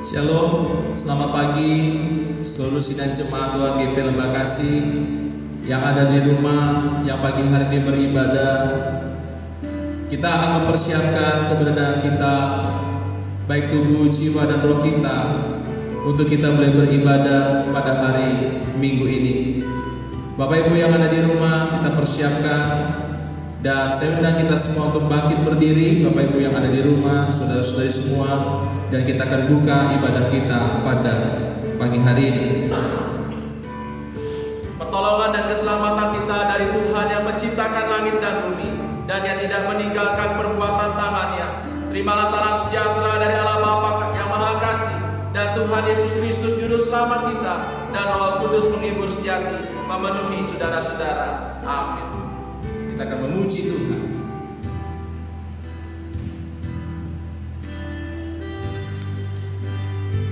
Shalom, selamat pagi seluruh sidang jemaat Tuhan GP Lembah Kasih yang ada di rumah, yang pagi hari ini beribadah. Kita akan mempersiapkan keberadaan kita, baik tubuh, jiwa, dan roh kita, untuk kita boleh beribadah pada hari Minggu ini. Bapak Ibu yang ada di rumah, kita persiapkan. Dan saya undang kita semua untuk bangkit berdiri, Bapak Ibu yang ada di rumah, saudara-saudari semua, dan kita akan buka ibadah kita pada pagi hari ini. Pertolongan dan keselamatan kita dari Tuhan yang menciptakan langit dan bumi, dan yang tidak meninggalkan perbuatan tangannya. Terimalah salam sejahtera dari Allah Bapa yang Maha Kasih, dan Tuhan Yesus Kristus Juru Selamat kita, dan Roh Kudus menghibur sejati memenuhi saudara-saudara. Amin. Kita akan memuji Tuhan.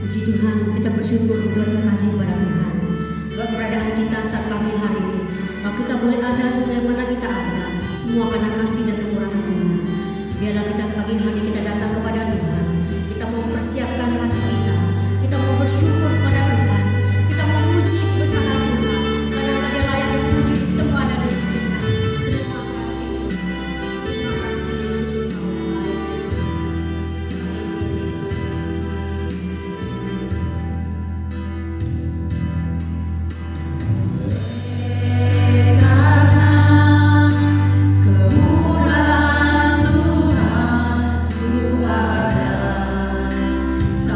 Puji Tuhan, kita bersyukur, terima kasih kepada Tuhan buat keberadaan kita saat pagi hari ini. Kalau kita boleh ada sebagaimana kita ada, semua karena kasih dan kemurahan Tuhan. Biarlah kita pagi hari kita datang kepada Tuhan. Kita mau mempersiapkan hati kita mau bersyukur kepada Tuhan, kita mau memuji kebesaran Tuhan, karena Dia layak memuji semua ada di kita. Terima kasih Yesus, Engkau baik. Kemurahan Tuhan luar biasa.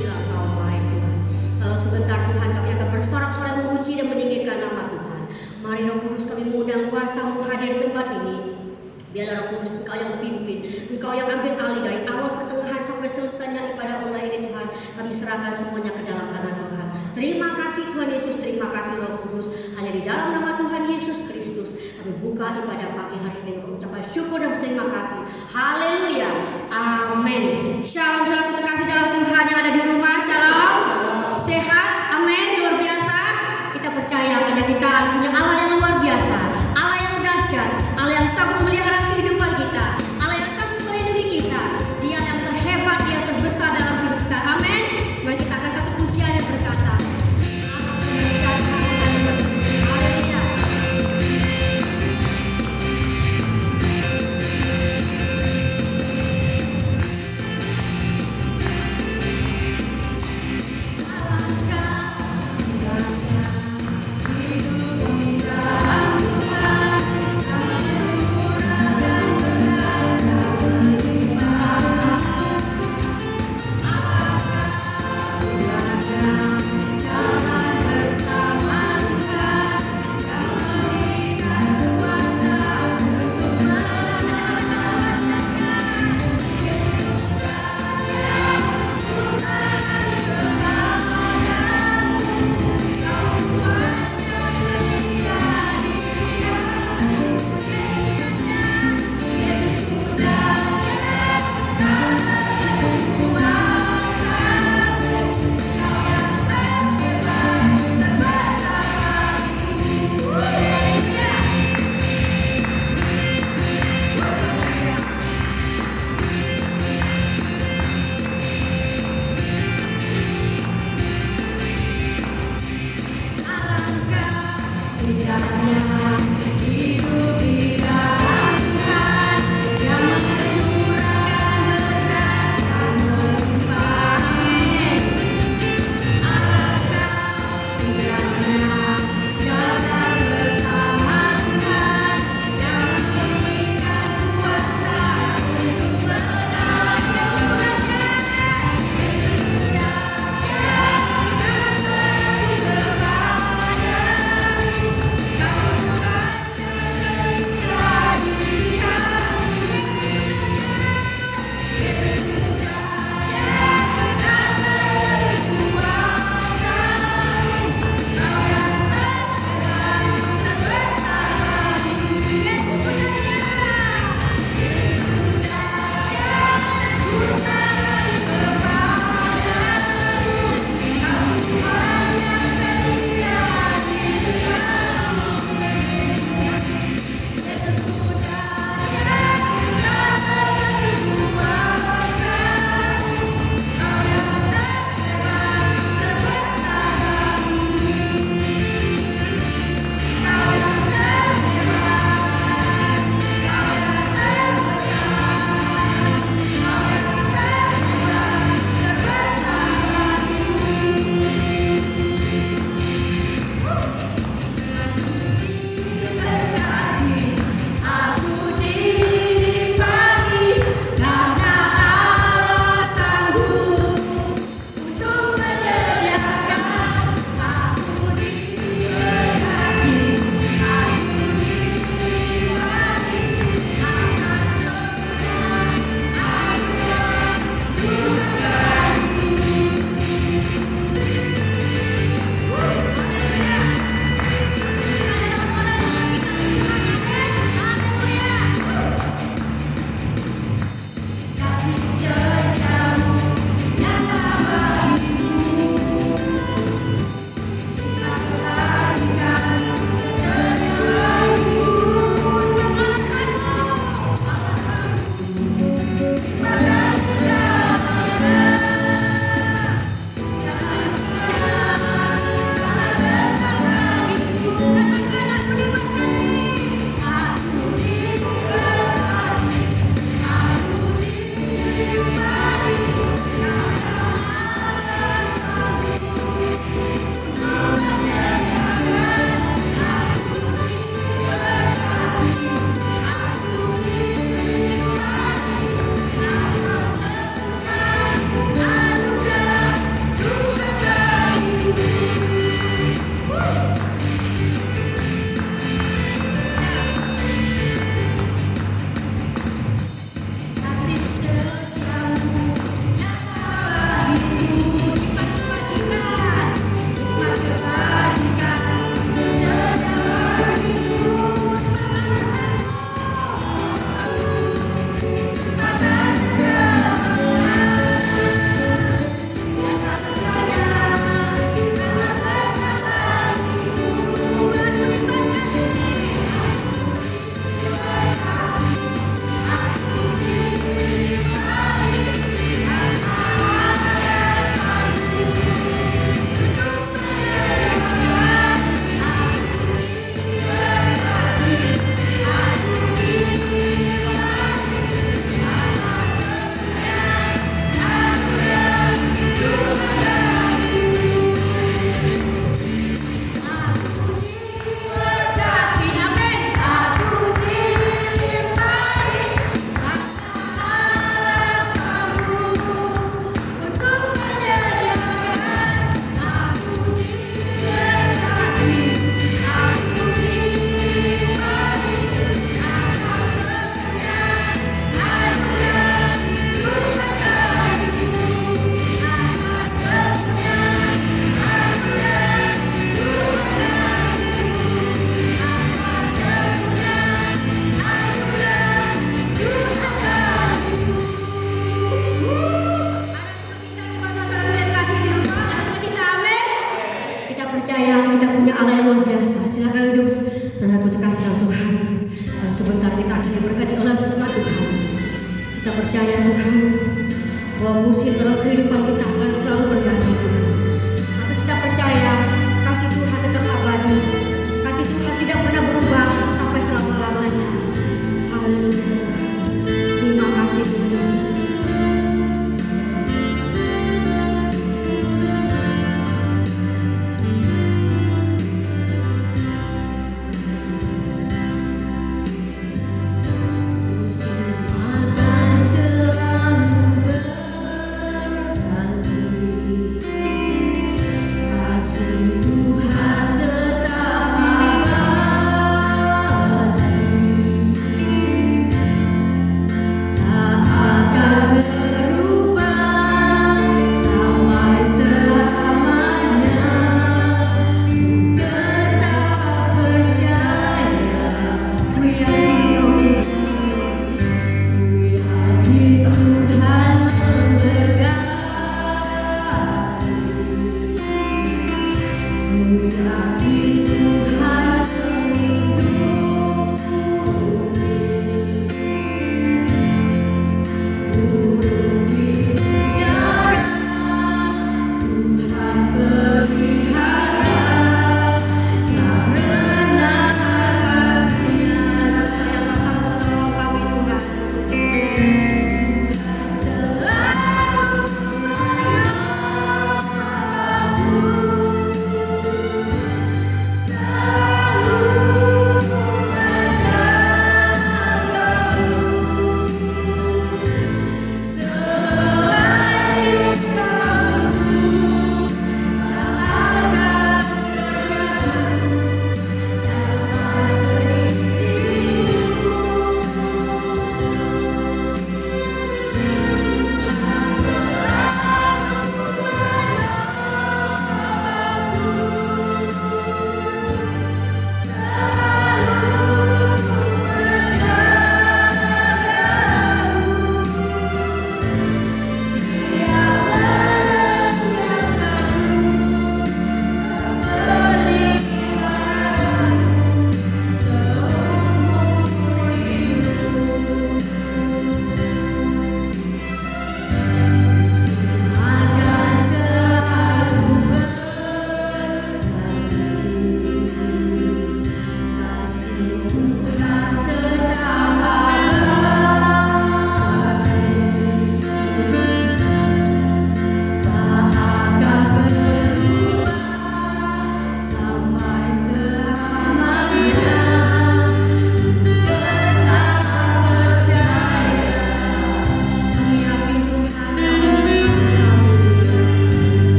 sungguhnya Engkau baik Tuhan. Kalau sebentar Tuhan kami akan bersorak-sorai memuji dan meninggikan nama Tuhan. Mari Roh Kudus kami mengundang kuasa-Mu hadir di tempat ini. Biarlah Roh Kudus Engkau yang pimpin, Engkau yang ambil alih dari awal pertengahan sampai selesainya ibadah online ini Tuhan. Kami serahkan semuanya ke dalam tangan Tuhan. Terima kasih Tuhan Yesus, terima kasih Roh Kudus. Hanya di dalam nama Tuhan Yesus Kristus kami buka ibadah pagi hari ini dengan ucapan syukur dan berterima kasih. Haleluya, amin. Shalom, saudara terkasih dalam Tuhan yang ada di rumah. Shalom, sehat, amin, luar biasa. Kita percaya karena kita punya Allah yang luar biasa, Allah yang dahsyat, Allah yang sanggup melihara kehidupan kita, Allah yang sanggup melindungi kita. Dia yang terhebat, dia yang terbesar dalam hidup kita. Amin. Mari kita akan satu pujian yang berkata, haleluya. kita punya Allah yang luar biasa. Silakan duduk, saudara kasih dalam Tuhan. Lalu sebentar kita akan diberkati oleh firman Tuhan. Kita percaya Tuhan bahwa musim dalam kehidupan kita akan selalu berganti Tuhan. Tapi kita percaya kasih Tuhan tetap abadi. Kasih Tuhan tidak pernah berubah sampai selama-lamanya. Haleluya. Terima kasih Tuhan Yesus.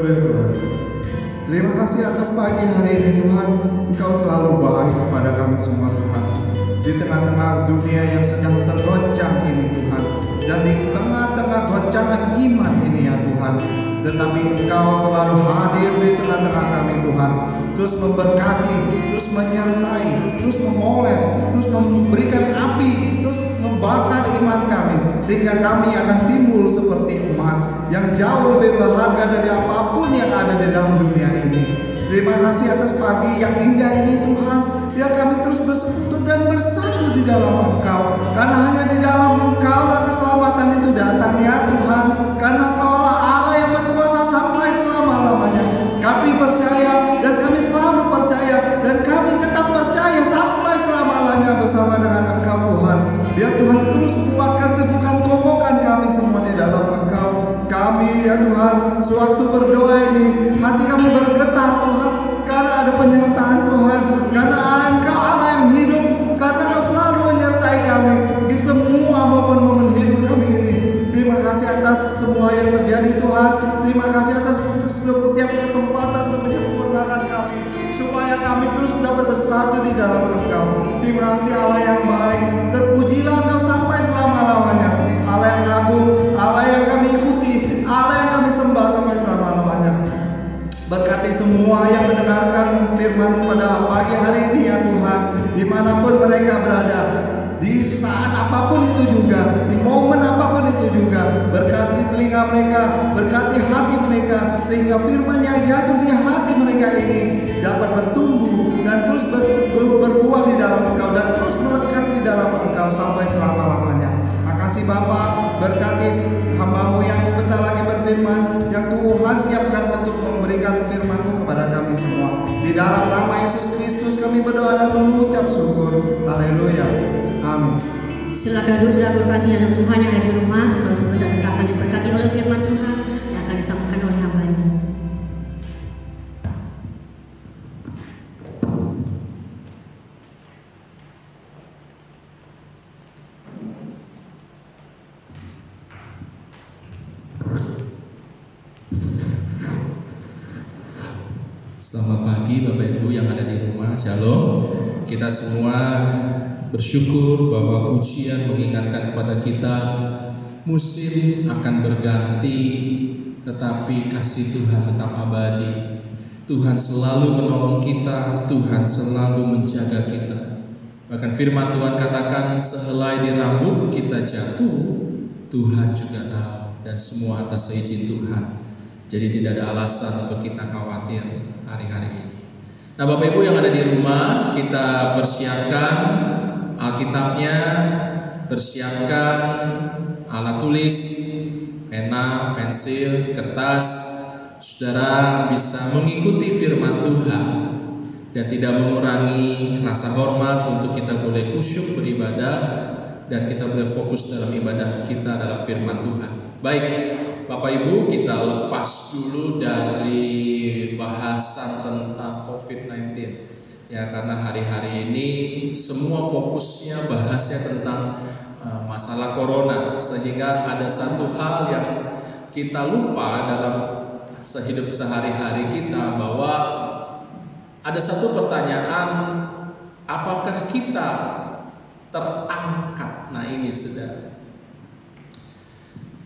berdoa. Terima kasih atas pagi hari ini Tuhan, Engkau selalu baik kepada kami semua Tuhan. Di tengah-tengah dunia yang sedang tergoncang ini Tuhan, dan di tengah-tengah goncangan iman ini ya Tuhan, tetapi Engkau selalu hadir di tengah-tengah kami Tuhan, terus memberkati, terus menyertai, terus memoles, terus memberikan api, terus membakar iman kami, sehingga kami akan timbul seperti emas yang jauh lebih berharga dari apapun yang ada di dalam dunia ini. Terima kasih atas pagi yang indah ini Tuhan. Biar kami terus bersekutu dan bersatu di dalam Engkau, karena hanya di dalam Engkau lah keselamatan itu datang ya Tuhan. Karena Engkau Allah yang berkuasa sampai selama-lamanya. Kami percaya dan kami selalu percaya, dan kami tetap percaya sampai selama-lamanya bersama dengan Engkau Tuhan. Biar Tuhan terus kuatkan, teguhkan, kokohkan kami semua di dalam Engkau. Kami ya Tuhan, sewaktu berdoa ini hati kami bergetar Tuhan, karena ada penyertaan Tuhan, karena Engkau Allah yang hidup, karena Engkau selalu menyertai kami di semua momen-momen hidup kami ini. Terima kasih atas semua yang terjadi Tuhan. Terima kasih atas setiap kesempatan untuk menyempurnakan kami, supaya kami terus dapat bersatu di dalam Engkau. Terima kasih Allah yang baik. Terpujilah Engkau sampai selama-lamanya. Allah yang agung, Allah yang kami ikuti, Allah yang kami sembah sampai selama-lamanya. Berkati semua yang mendengarkan firman pada pagi hari ini ya Tuhan, dimanapun mereka berada, di saat apapun itu juga, di momen apapun itu juga. Berkati telinga mereka, berkati hati mereka, sehingga firman yang jatuh di hati mereka ini dapat bertumbuh dan terus berbuah di dalam Engkau, dan terus melekat di dalam Engkau sampai selama-lamanya. Makasih Bapa, berkati hamba-Mu yang sebentar lagi berfirman, yang Tuhan siapkan untuk memberikan firman-Mu kepada kami semua. Di dalam nama Yesus Kristus kami berdoa dan mengucap syukur. Haleluya. Amin. Silakan dulu saudara kasih dalam Tuhan yang ada di rumah. Kalau sebentar kita akan diberkati oleh firman Tuhan yang akan disampaikan oleh hamba-Nya. Selamat pagi Bapak Ibu yang ada di rumah, Shalom. Kita semua bersyukur bahwa pujian mengingatkan kepada kita musim akan berganti, tetapi kasih Tuhan tetap abadi. Tuhan selalu menolong kita, Tuhan selalu menjaga kita. Bahkan firman Tuhan katakan, sehelai di rambut kita jatuh, Tuhan juga tahu, dan semua atas seizin Tuhan. Jadi tidak ada alasan untuk kita khawatir hari-hari ini. Nah Bapak Ibu yang ada di rumah, kita persiapkan Alkitabnya, persiapkan alat tulis, pena, pensil, kertas. Saudara bisa mengikuti firman Tuhan dan tidak mengurangi rasa hormat untuk kita boleh khusyuk beribadah dan kita boleh fokus dalam ibadah kita dalam firman Tuhan. Baik Bapak Ibu, kita lepas dulu dari bahasan tentang COVID-19 ya, karena hari-hari ini semua fokusnya bahasnya tentang masalah corona, sehingga ada satu hal yang kita lupa dalam sehidup sehari-hari kita, bahwa ada satu pertanyaan, apakah kita terangkat? Nah ini saudara,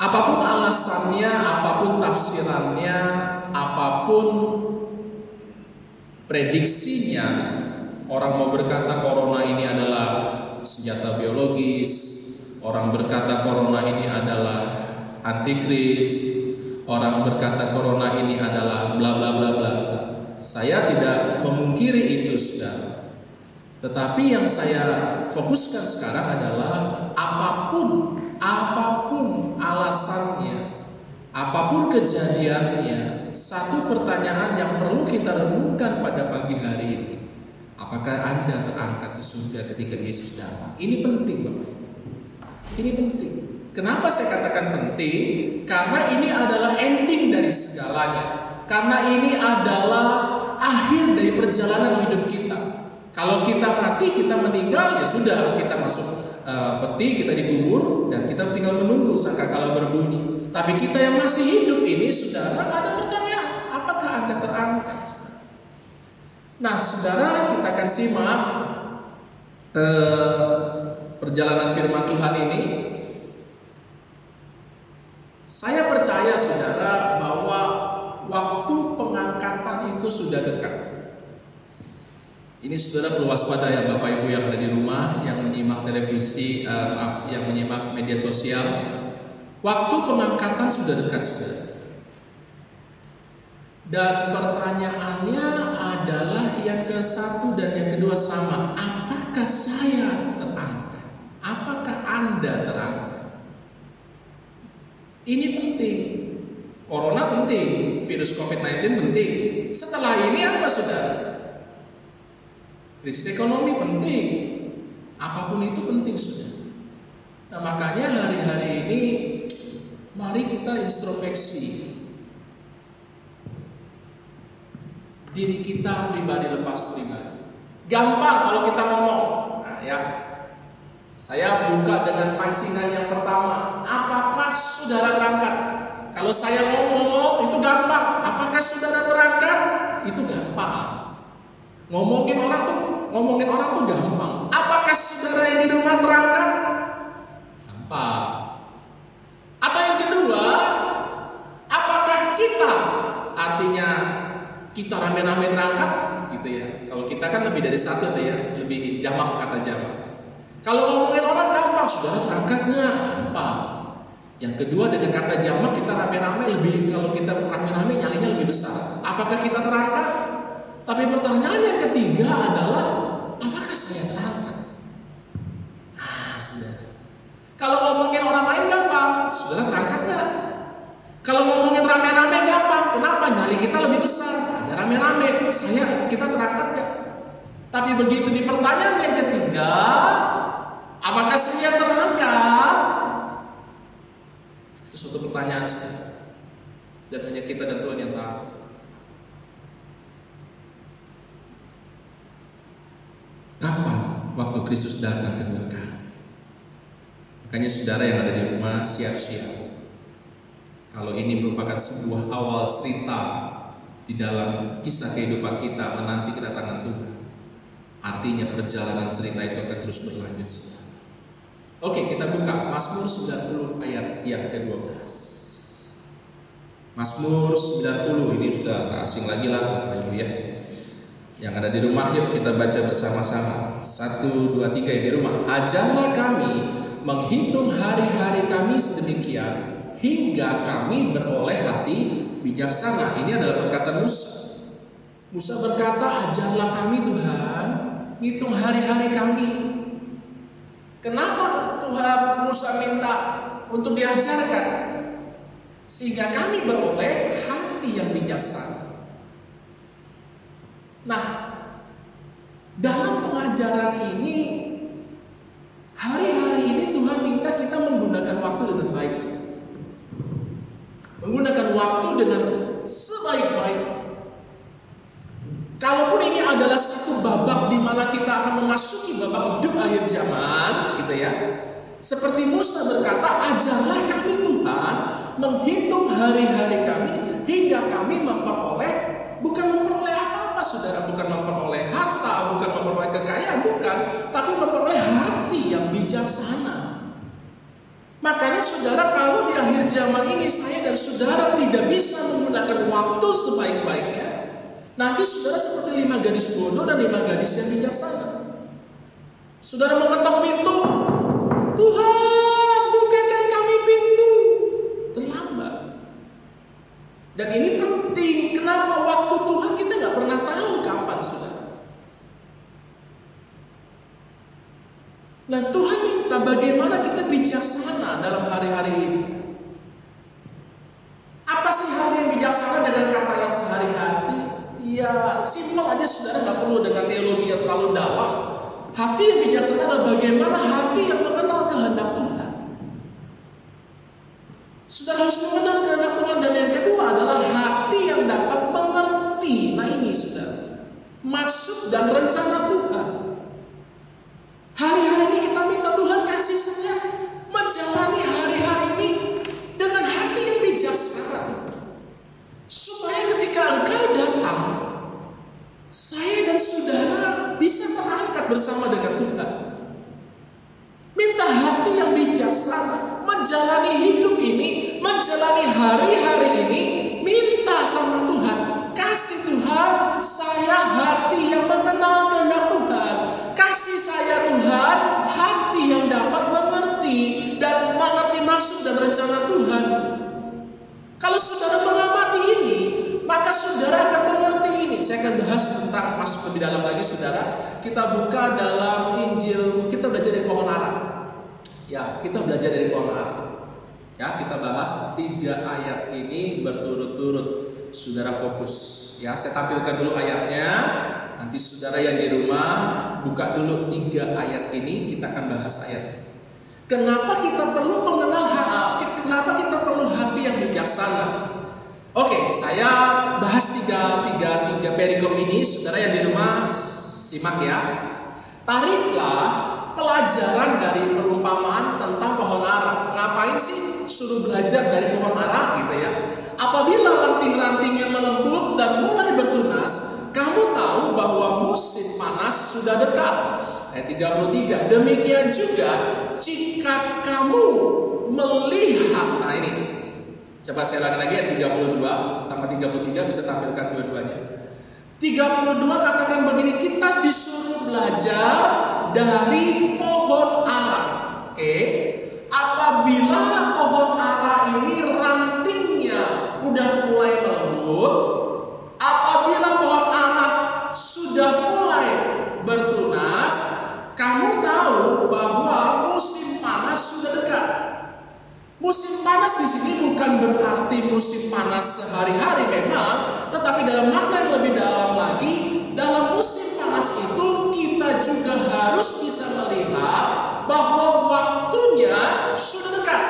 apapun alasannya, apapun tafsirannya, apapun prediksinya, orang mau berkata corona ini adalah senjata biologis, orang berkata corona ini adalah antikris, orang berkata corona ini adalah bla bla bla bla. Saya tidak memungkiri itu saudara. Tetapi yang saya fokuskan sekarang adalah apapun alasannya, apapun kejadiannya, satu pertanyaan yang perlu kita renungkan pada pagi hari ini, apakah Anda terangkat ke surga ketika Yesus datang? Ini penting Bapak Ibu. Ini penting. Kenapa saya katakan penting? Karena ini adalah ending dari segalanya. Karena ini adalah akhir dari perjalanan hidup kita. Kalau kita mati, kita meninggal, ya sudah, kita masuk peti, kita dikubur, dan kita tinggal menunggu sangkakala berbunyi. Tapi kita yang masih hidup ini, saudara, ada pertanyaan, Nah, saudara, kita akan simak perjalanan firman Tuhan ini. Saya percaya, saudara, bahwa waktu pengangkatan itu sudah dekat. Ini saudara perlu waspada ya, Bapak Ibu yang ada di rumah, yang menyimak televisi, yang menyimak media sosial. Waktu pengangkatan sudah dekat, saudara. Dan pertanyaannya adalah yang ke satu dan yang kedua sama. Apakah saya terangkat? Apakah Anda terangkat? Ini penting. Corona penting, virus COVID-19 penting. Setelah ini apa, saudara? Krisis ekonomi penting. Apapun itu penting, saudara. Nah, makanya hari-hari ini mari kita introspeksi diri kita pribadi lepas pribadi. Gampang kalau kita ngomong. Nah, ya. Saya buka dengan pancingan yang pertama. Apakah saudara terangkat? Kalau saya ngomong itu gampang. Apakah saudara terangkat? Itu gampang. Ngomongin orang tuh gampang. Apakah saudara yang di rumah terangkat? Gampang. Atau yang kedua, apakah kita, artinya kita rame-rame terangkat, gitu ya. Kalau kita kan lebih dari satu tuh ya, lebih jamak, kata jamak. Kalau ngomongin orang gampang, saudara terangkat nggak? Gampang. Yang kedua, dengan kata jamak kita rame-rame, lebih, kalau kita rame-rame nyalinya lebih besar. Apakah kita terangkat? Tapi pertanyaan yang ketiga adalah, apakah saya terangkat? Saudara. Kalau ngomongin orang lain gampang, saudara terangkat nggak? Kalau ngomongin rame-rame gampang, kenapa? Nyali kita lebih besar. Ada rame-rame, kita terangkat nggak? Tapi begitu di pertanyaan yang ketiga, apakah saya terangkat? Itu suatu pertanyaan, saudara. Dan hanya kita dan Tuhan yang tahu. Kapan waktu Kristus datang kedua kali? Makanya saudara yang ada di rumah, siap-siap. Kalau ini merupakan sebuah awal cerita di dalam kisah kehidupan kita menanti kedatangan Tuhan, artinya perjalanan cerita itu akan terus berlanjut. Oke, kita buka Mazmur 90 ayat yang ke-12. Mazmur 90 ini sudah tak asing lagi lah, Bapak Ibu ya. Yang ada di rumah, yuk kita baca bersama-sama. 1, 2, 3 yang di rumah. Ajarlah kami menghitung hari-hari kami sedemikian, hingga kami beroleh hati bijaksana. Ini adalah perkataan Musa. Musa berkata, ajarlah kami Tuhan, hitung hari-hari kami. Kenapa Tuhan Musa minta untuk diajarkan? Sehingga kami beroleh hati yang bijaksana. Nah, dalam pengajaran ini, hari-hari ini Tuhan minta kita menggunakan waktu dengan baik. Menggunakan waktu dengan sebaik-baik. Kalaupun ini adalah satu babak di mana kita akan memasuki babak hidup akhir zaman, gitu ya. Seperti Musa berkata, ajarlah kami Tuhan menghitung hari-hari kami hingga kami memperoleh, bukan memperoleh apa-apa, saudara, bukan memperoleh harta, bukan memperoleh kekayaan, bukan, tapi memperoleh hati yang bijaksana. Makanya saudara, kalau di akhir zaman ini saya dan saudara tidak bisa menggunakan waktu sebaik-baiknya, nanti saudara seperti 5 gadis bodoh dan 5 gadis yang bijaksana. Saudara mau ketok pintu, Tuhan bukakan kami pintu, terlambat. Dan ini penting, kenapa? Waktu Tuhan kita nggak pernah tahu kapan, saudara. Nah, Tuhan minta bagaimana kita bijaksana dalam hari-hari ini. Apa sih hal yang bijaksana dengan kata yang sehari-hari? Ya, simpel aja, saudara, nggak perlu dengan teologi yang terlalu dalam. Hati yang bijaksana adalah bagaimana hati yang mengenal kehendak Tuhan. Saudara harus mengenal kehendak Tuhan, dan yang kedua adalah hati yang dapat mengerti. Nah ini, saudara, maksud dan rencana Tuhan. Hari-hari ini kita minta Tuhan kasih saya menjalani hari-hari ini dengan hati yang bijaksana, supaya ketika Engkau datang, saya menjalani hidup ini, menjalani hari-hari ini, minta sama Tuhan, kasih Tuhan saya hati yang mengenal kehendak Tuhan, kasih saya Tuhan hati yang dapat mengerti dan mengerti maksud dan rencana Tuhan. Kalau saudara mengamati ini, maka saudara akan mengerti ini. Saya akan bahas tentang, masuk lebih dalam lagi saudara. Kita buka dalam Injil, kita belajar dari pohon ara. Ya, kita belajar dari pohon ara. Ya, kita bahas 3 ayat ini berturut-turut. Saudara fokus. Ya, saya tampilkan dulu ayatnya. Nanti saudara yang di rumah buka dulu 3 ayat ini, kita akan bahas ayatnya. Kenapa kita perlu mengenal kenapa kita perlu hati yang bijaksana? Oke, saya bahas tiga perikop ini. Saudara yang di rumah simak ya. Tariklah pelajaran dari perumpamaan tentang pohon ara. Ngapain sih suruh belajar dari pohon ara gitu ya? Apabila ranting-rantingnya melembut dan mulai bertunas, kamu tahu bahwa musim panas sudah dekat. Ayat 33. Demikian juga jika kamu melihat, nah ini, coba saya ulangi lagi ayat 32 sampai 33, bisa tampilkan dua-duanya. 32 katakan begini, kita disuruh belajar dari pohon ara. Oke. Apabila pohon ara ini rantingnya udah mulai melembut, apabila pohon ara sudah mulai bertunas, kamu tahu bahwa musim panas sudah dekat. Musim panas di sini bukan berarti musim panas sehari-hari memang, tetapi dalam makna yang lebih dalam lagi, dalam musim panas itu kita juga harus bisa melihat bahwa waktunya sudah dekat.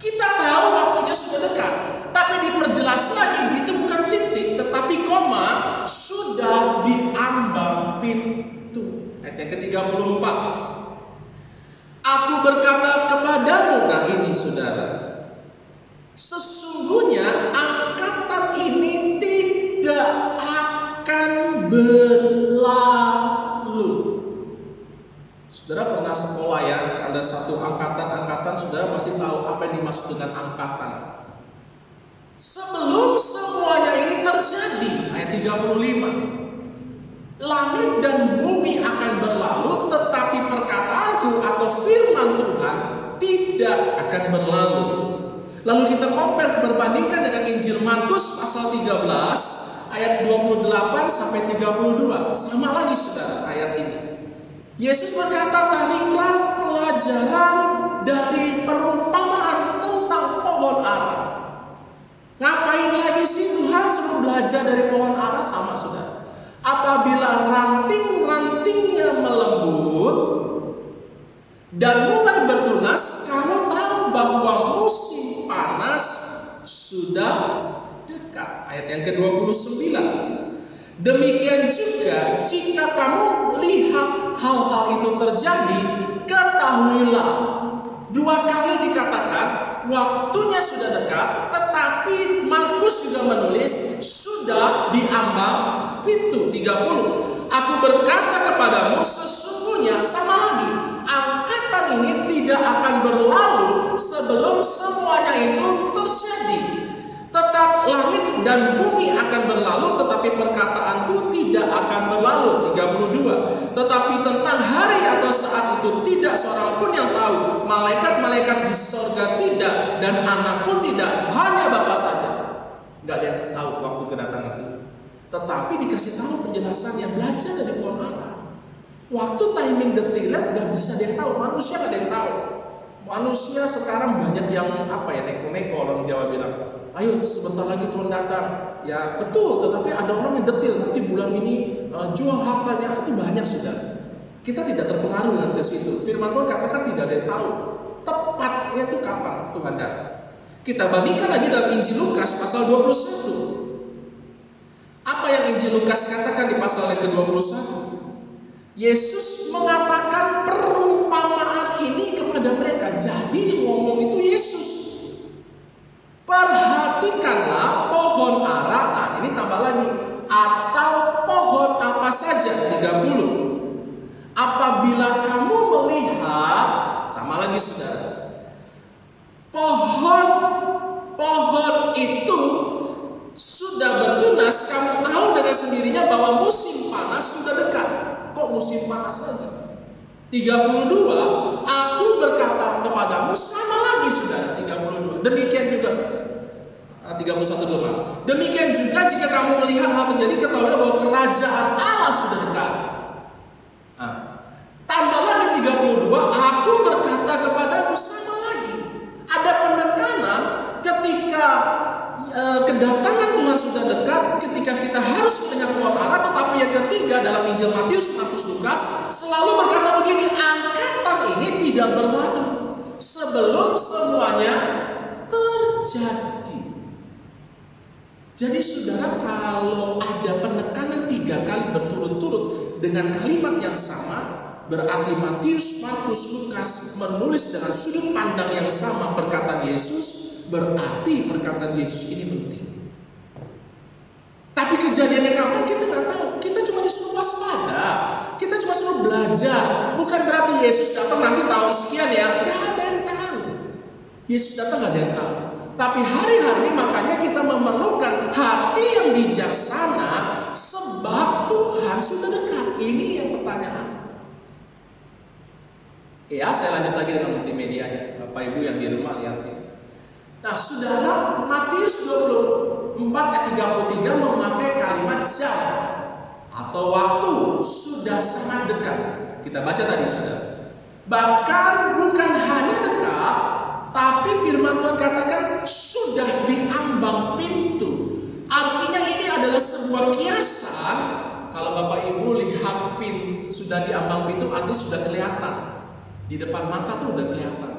Kita tahu waktunya sudah dekat, tapi diperjelas lagi, itu bukan titik tetapi koma, sudah diambang pintu. Ayat yang ke-34. Aku berkata kepadamu, nah ini saudara, sesungguhnya angkatan ini tidak akan berlalu. Saudara pernah sekolah ya, ada satu angkatan, saudara pasti tahu apa yang dimaksud dengan angkatan. Sebelum semuanya ini terjadi, ayat 35. Langit dan bumi akan berlalu, tetapi perkataanku atau firman Tuhan tidak akan berlalu. Lalu kita compare, berbandingkan dengan Injil Markus pasal 13 ayat 28 sampai 32. Sama lagi saudara ayat ini. Yesus berkata, tariklah pelajaran dari perumpamaan tentang pohon ara. Ngapain lagi sih Tuhan suruh belajar dari pohon ara? Sama saudara. Apabila ranting-rantingnya melembut dan mulai bertunas, kamu tahu bahwa musim panas sudah dekat. Ayat yang ke-29. Demikian juga jika kamu lihat hal-hal itu terjadi, ketahuilah. 2 kali dikatakan waktunya sudah dekat, tetapi Markus juga menulis sudah diambang pintu. 30. Aku berkata kepadamu, sesungguhnya, sama lagi, angkatan ini tidak akan berlalu sebelum semuanya itu terjadi. Tetap langit dan bumi akan berlalu, tetapi perkataanku tidak akan berlalu. 32. Tetapi tentang hari atau saat itu tidak seorang pun yang tahu, malaikat-malaikat di sorga tidak, dan anak pun tidak, hanya Bapa saja. Gak ada yang tahu waktu kedatangan itu. Tetapi dikasih tahu penjelasan yang belajar dari pohon ara. Waktu timing detailnya gak bisa ada yang tahu, manusia gak ada yang tahu. Manusia sekarang banyak yang neko-neko, orang Jawa bilang, ayo sebentar lagi Tuhan datang. Ya betul, tetapi ada orang yang detail, nanti bulan ini jual hartanya, itu banyak sudah. Kita tidak terpengaruh dengan ke situ. Firman Tuhan katakan tidak ada yang tahu tepatnya itu kapan Tuhan datang. Kita bandingkan lagi dalam Injil Lukas pasal 21. Apa yang Injil Lukas katakan di pasal yang ke-21? Yesus mengatakan perumpamaan ini kepada mereka. Jadi ngomong itu Yesus. Perhatikanlah pohon ara. Nah ini tambah lagi. Atau pohon apa saja. 30. Apabila kamu melihat, sama lagi saudara, Pohon itu sudah bertunas, kamu tahu dengan sendirinya bahwa musim panas sudah dekat. Kok musim panas lagi? 32, aku berkata kepadamu, sama lagi sudah 32. Demikian juga 31 dulu, maaf. Demikian juga jika kamu melihat hal terjadi, ketahuilah bahwa kerajaan Allah sudah dekat. Nah, tambah lagi 32, aku berkata kepadamu, sama lagi. Ada penekanan ketika kedatangan Tuhan sudah dekat, ketika kita harus mendengar firman Allah. Tetapi yang ketiga dalam Injil Matius, Markus, Lukas selalu berkata begini, angkatan ini tidak berlalu sebelum semuanya terjadi. Jadi saudara, kalau ada penekanan 3 kali berturut-turut dengan kalimat yang sama, berarti Matius, Markus, Lukas menulis dengan sudut pandang yang sama perkataan Yesus. Berarti perkataan Yesus ini penting. Tapi kejadiannya kapan kita nggak tahu. Kita cuma disuruh waspada. Kita cuma suruh belajar. Bukan berarti Yesus datang nanti tahun sekian ya. Nggak ada yang tahu. Yesus datang nggak ada yang tahu. Tapi hari-hari makanya kita memerlukan hati yang bijaksana, sebab Tuhan sudah dekat. Ini yang pertanyaan. Ya, saya lanjut lagi dengan multimedia ya. Bapak Ibu yang di rumah lihat ini. Nah, saudara, Matius 24 ayat 33 memakai kalimat jam atau waktu sudah sangat dekat. Kita baca tadi, saudara. Bahkan bukan hanya dekat, tapi firman Tuhan katakan sudah di ambang pintu. Artinya ini adalah sebuah kiasan. Kalau Bapak Ibu lihat sudah di ambang pintu, artinya sudah kelihatan. Di depan mata tuh udah kelihatan.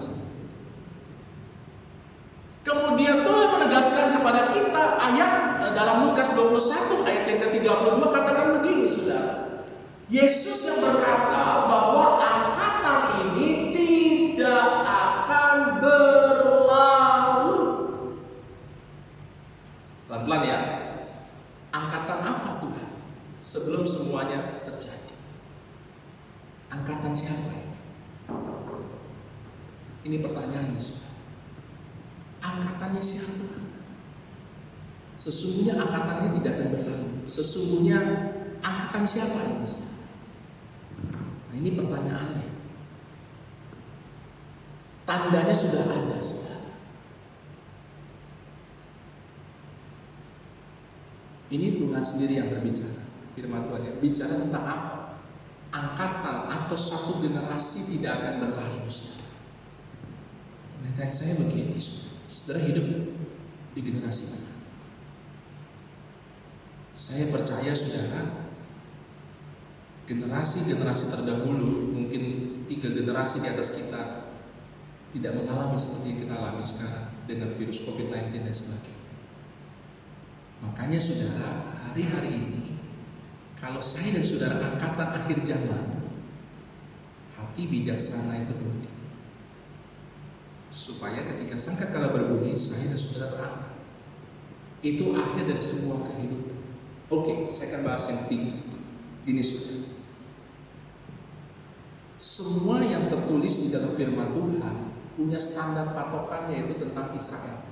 Kemudian Tuhan menegaskan kepada kita ayat dalam Lukas 21 ayat yang ke-32 katakan begini, saudara. Yesus yang berkata bahwa angkatan ini tidak akan berlalu. Pelan-pelan ya. Angkatan apa Tuhan? Sebelum semuanya terjadi. Angkatan siapa ini? Ini pertanyaannya, saudara. Angkatannya siapa? Sesungguhnya angkatannya tidak akan berlalu. Sesungguhnya angkatan siapa ini? Nah, ini pertanyaannya. Tandanya sudah ada, saudara. Ini Tuhan sendiri yang berbicara. Firman Tuhan yang bicara tentang apa? Angkatan atau satu generasi tidak akan berlalu, saudara. Penelitian saya begini, saudara hidup di generasi mana? Saya percaya saudara, generasi-generasi terdahulu, mungkin 3 generasi di atas kita, tidak mengalami seperti yang kita alami sekarang dengan virus COVID-19 dan sebagainya. Makanya saudara, hari-hari ini, kalau saya dan saudara angkatan akhir zaman, hati bijaksana itu penting. Supaya ketika sangkakala berbunyi, saya dan saudara terangkat. Itu akhir dari semua kehidupan. Oke, saya akan bahas yang ketiga. Ini saudara. Semua yang tertulis di dalam firman Tuhan punya standar patokan, yaitu tentang Israel.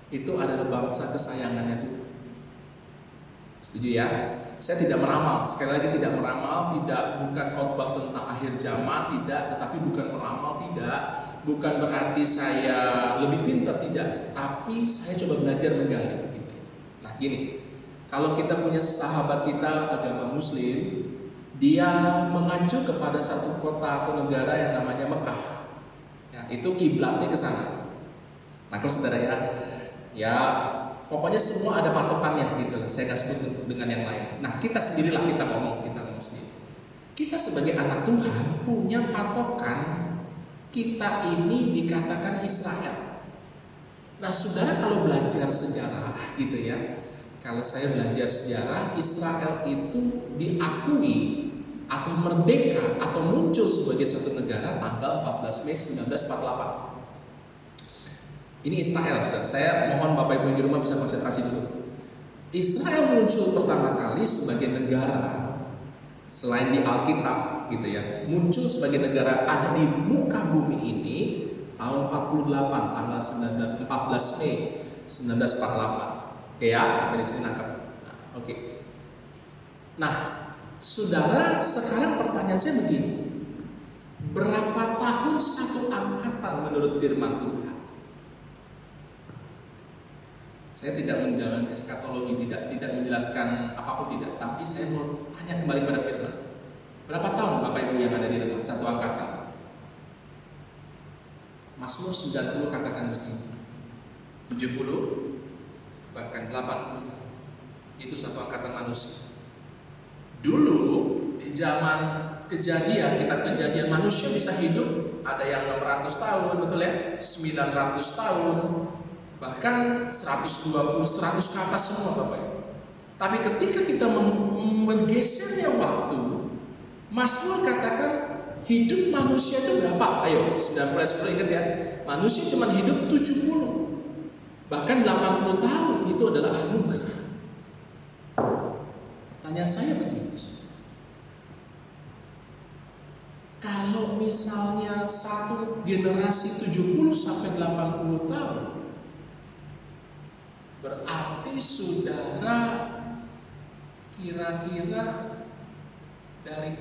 Itu adalah bangsa kesayangannya Tuhan. Setuju ya? Saya tidak meramal, sekali lagi tidak meramal, bukan khotbah tentang akhir zaman, tidak, tetapi bukan meramal, tidak. Bukan berarti saya lebih pintar, tidak, tapi saya coba belajar menggali gitu. Nah gini, kalau kita punya sahabat kita agama Muslim, dia mengacu kepada satu kota atau negara yang namanya Mekah, ya, itu kiblatnya ke sana. Nah kalau saudara ya pokoknya semua ada patokannya gitu. Saya nggak sebut dengan yang lain. Nah kita sendirilah kita ngomong sendiri. Kita sebagai anak Tuhan punya patokan. Kita ini dikatakan Israel. Nah saudara, kalau belajar sejarah gitu ya, kalau saya belajar sejarah, Israel itu diakui atau merdeka atau muncul sebagai satu negara tanggal 14 Mei 1948. Ini Israel, saudara. Saya mohon Bapak Ibu yang di rumah bisa konsentrasi dulu. Israel muncul pertama kali sebagai negara selain di Alkitab gitu ya, muncul sebagai negara ada di muka bumi ini tahun 48, tanggal 14 Mei 1948. Oke ya, sampai di sini nangkap. Nah, oke. Nah, saudara, sekarang pertanyaan saya begini. Berapa tahun satu angkatan menurut firman Tuhan? Saya tidak menjalani eskatologi, tidak menjelaskan apapun tidak, tapi saya mau tanya kembali pada firman. Berapa tahun Bapak Ibu yang ada di rumah satu angkatan? Mazmur 90 katakan begini, 70 bahkan 80 tahun. Itu satu angkatan manusia. Dulu di zaman kejadian, kitab kejadian, manusia bisa hidup, ada yang 600 tahun, betul ya, 900 tahun, bahkan 120, 100 ke atas semua Bapak Ibu. Tapi ketika kita menggesernya waktu, Mazmur katakan hidup manusia itu berapa? Ayo, 90 ingat ya, manusia cuma hidup 70, bahkan 80 tahun itu adalah anugerah. Pertanyaan saya begini, kalau misalnya satu generasi 70 sampai 80 tahun, berarti saudara kira-kira dari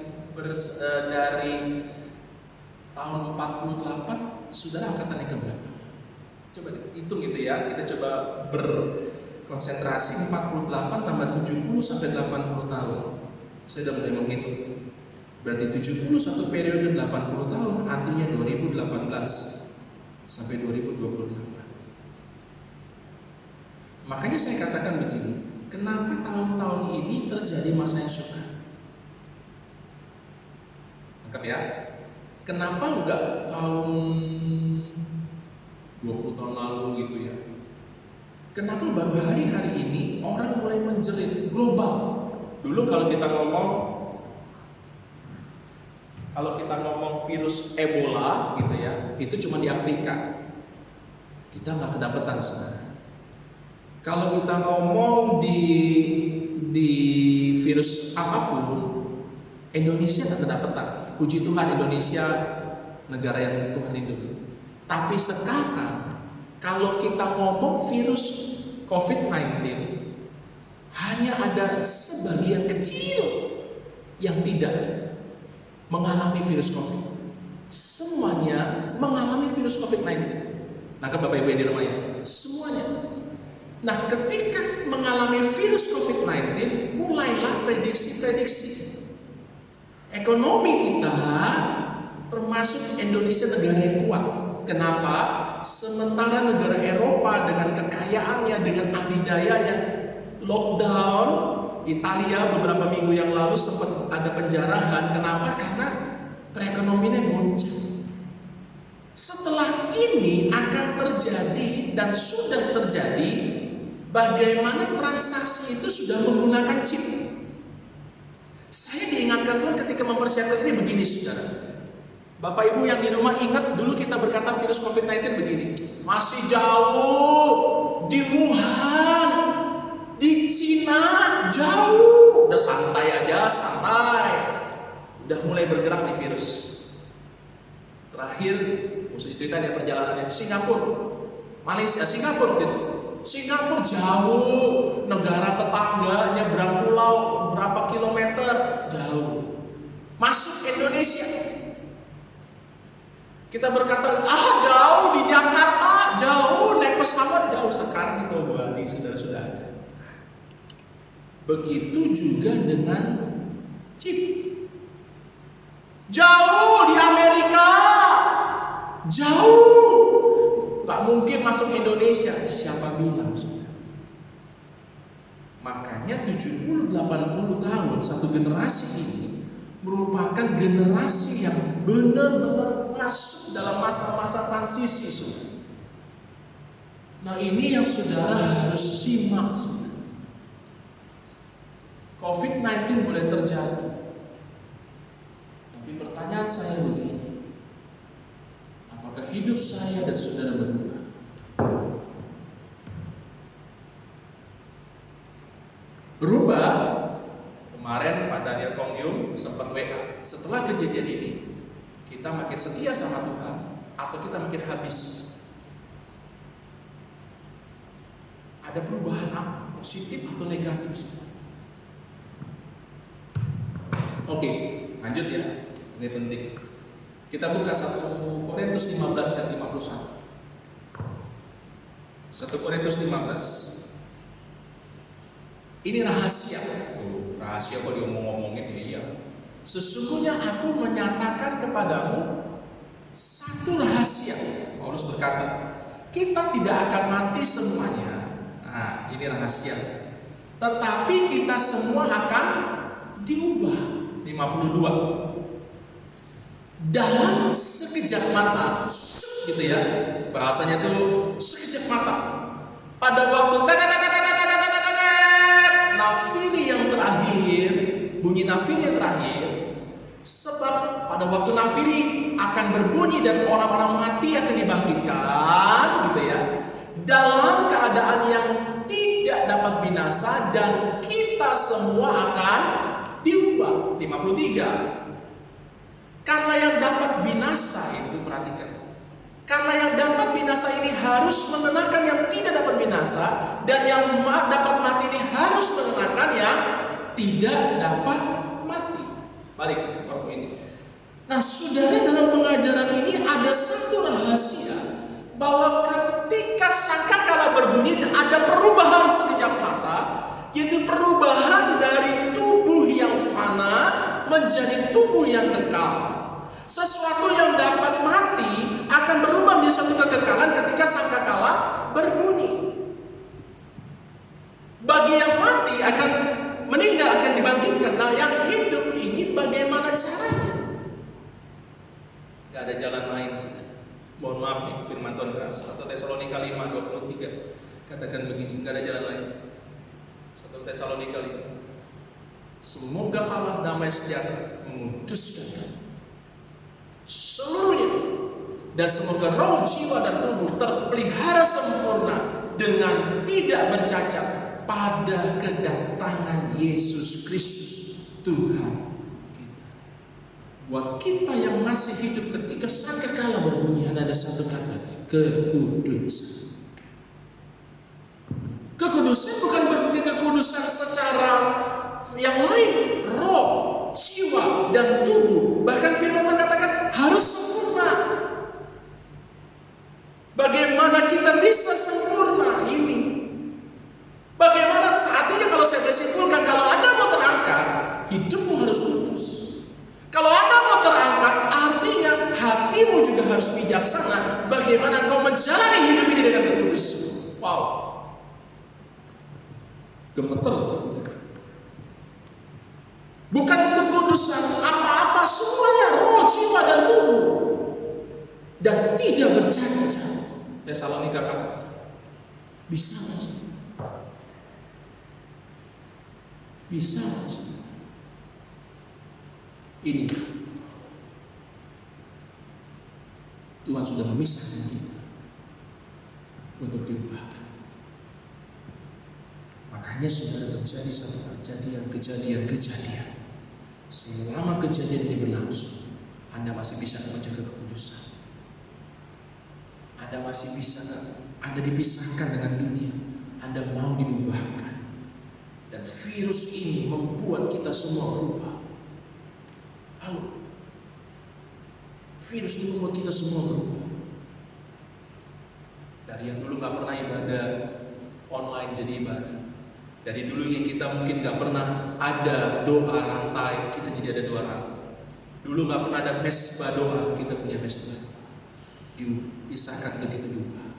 tahun 48 saudara angkatannya ke berapa? Coba hitung gitu ya. Kita coba berkonsentrasi 48 tambah 70 sampai 80 tahun. Saya sudah mulai menghitung. Berarti 70 satu periode 80 tahun, artinya 2018 sampai 2028. Makanya saya katakan begini, kenapa tahun-tahun ini terjadi masa yang sukar? Lengkap ya? Kenapa enggak tahun 20 tahun lalu gitu ya? Kenapa baru hari-hari ini orang mulai menjerit global? Dulu kalau kita ngomong virus Ebola gitu ya, itu cuma di Afrika. Kita nggak kedapetan sebenarnya. Kalau kita ngomong di virus apapun, Indonesia nggak kedapetan. Puji Tuhan Indonesia negara yang Tuhan lindungi. Tapi sekarang kalau kita ngomong virus COVID-19, hanya ada sebagian kecil yang tidak mengalami virus COVID. Semuanya mengalami virus COVID-19. Nah, Bapak Ibu yang di rumah ya, semuanya. Nah, ketika mengalami virus COVID-19, mulailah prediksi-prediksi. Ekonomi kita, termasuk Indonesia, negara yang kuat. Kenapa? Sementara negara Eropa dengan kekayaannya, dengan adidayanya, lockdown. Italia beberapa minggu yang lalu sempat ada penjarahan. Kenapa? Karena perekonomiannya goncang. Setelah ini akan terjadi dan sudah terjadi, bagaimana transaksi itu sudah menggunakan chip. Saya diingatkan Tuhan ketika mempersiapkan ini begini, saudara. Bapak Ibu yang di rumah ingat dulu kita berkata virus COVID-19 begini, masih jauh di Wuhan, di Cina jauh, udah santai aja, santai, udah mulai bergerak nih virus. Terakhir, musuh cerita dia perjalanannya di Singapura, Malaysia, Singapura gitu. Singapura jauh, negara tetangga, nyebrang pulau berapa kilometer, jauh. Masuk Indonesia, kita berkata, jauh di Jakarta, jauh naik pesawat, jauh. Sekarang itu Bali sudah ada. Begitu juga dengan chip. Jauh di Amerika, jauh, gak mungkin masuk Indonesia. Siapa bilang? Makanya 70-80 tahun satu generasi ini merupakan generasi yang benar-benar masuk dalam masa-masa transisi, saudara. Nah, ini yang saudara harus simak, saudara. COVID-19 boleh terjadi, tapi pertanyaan saya begini, apakah hidup saya dan saudara berubah? Berubah. Kemarin Pak Daniel Kong Yung sempat WA, setelah kejadian ini kita makin setia sama Tuhan, atau kita makin habis? Ada perubahan apa? Positif atau negatif? Oke, lanjut ya. Ini penting. Kita buka 1 Korintus 15 dan 51. 1 Korintus 15. Ini rahasia. Rahasia kok diomong-omongin ya, iya. Sesungguhnya aku menyatakan kepadamu satu rahasia. Paulus berkata, kita tidak akan mati semuanya. Nah, ini rahasia. Tetapi kita semua akan diubah. 52. Dalam sekejap mata, gitu ya. Bahasanya tuh sekejap mata. Pada waktu nafiri yang terakhir, bunyi nafiri yang terakhir. Sebab pada waktu nafiri akan berbunyi dan orang-orang mati akan dibangkitkan, gitu ya. Dalam keadaan yang tidak dapat binasa dan kita semua akan diubah. 53. Karena yang dapat binasa itu, perhatikan. Karena yang dapat binasa ini harus mengenakan yang tidak dapat binasa, dan yang dapat mati ini harus mengenakan yang tidak dapat mati. Balik ke bab ini. Nah, saudara, dalam pengajaran ini ada satu rahasia, bahwa ketika sangkakala berbunyi ada perubahan sekejap mata, yaitu perubahan dari tubuh yang fana menjadi tubuh yang kekal. Sesuatu yang dapat mati akan berubah menjadi suatu kekekalan ketika sangkakala berbunyi. Bagi yang mati akan meninggal, akan dibangkitkan. Nah, yang hidup ini bagaimana caranya? Gak ada jalan lain. Mohon maaf nih, firman Tuhan keras. 1 Tesalonika 5:23 katakan begini, gak ada jalan lain. 1 Tesalonika 5. Semoga Allah damai sejahtera menguduskan seluruhnya, dan semoga roh, jiwa, dan tubuh terpelihara sempurna dengan tidak bercacat pada kedatangan Yesus Kristus Tuhan kita. Buat kita yang masih hidup ketika sangkakala berbunyi, ada satu kata, kekudusan. Kekudusan bukan berarti kekudusan secara yang lain, roh, jiwa, dan tubuh. Bahkan firman Tuhan katakan harus sempurna. Bagaimana kita bisa sempurna ini? Bagaimana artinya kalau saya simpulkan, kalau Anda mau terangkat, hidupmu harus kudus. Kalau Anda mau terangkat, artinya hatimu juga harus bijaksana. Bagaimana kau menjalani hidup ini dengan kudus? Wow, gemeter. Bukan kekudusan apa-apa, semuanya roh, jiwa, dan tubuh, dan tidak bercacat. Tesalonika katakan, bisa mas? Bisa mas? Ini Tuhan sudah memisahkan kita untuk diubahkan. Makanya saudara, terjadi satu kejadian. Selama kejadian ini berlangsung, Anda masih bisa menjaga kekudusan. Anda masih bisa, Anda dipisahkan dengan dunia. Anda mau diubahkan. Dan virus ini membuat kita semua berubah. Halo, virus ini membuat kita semua berubah. Dari yang dulu gak pernah ibadah online jadi ibadah. Dari dulu yang kita mungkin gak pernah ada doa rantai, kita jadi ada doa rantai. Dulu gak pernah ada mesbah doa, kita punya mesbah. Dipisahkan untuk kita diubah.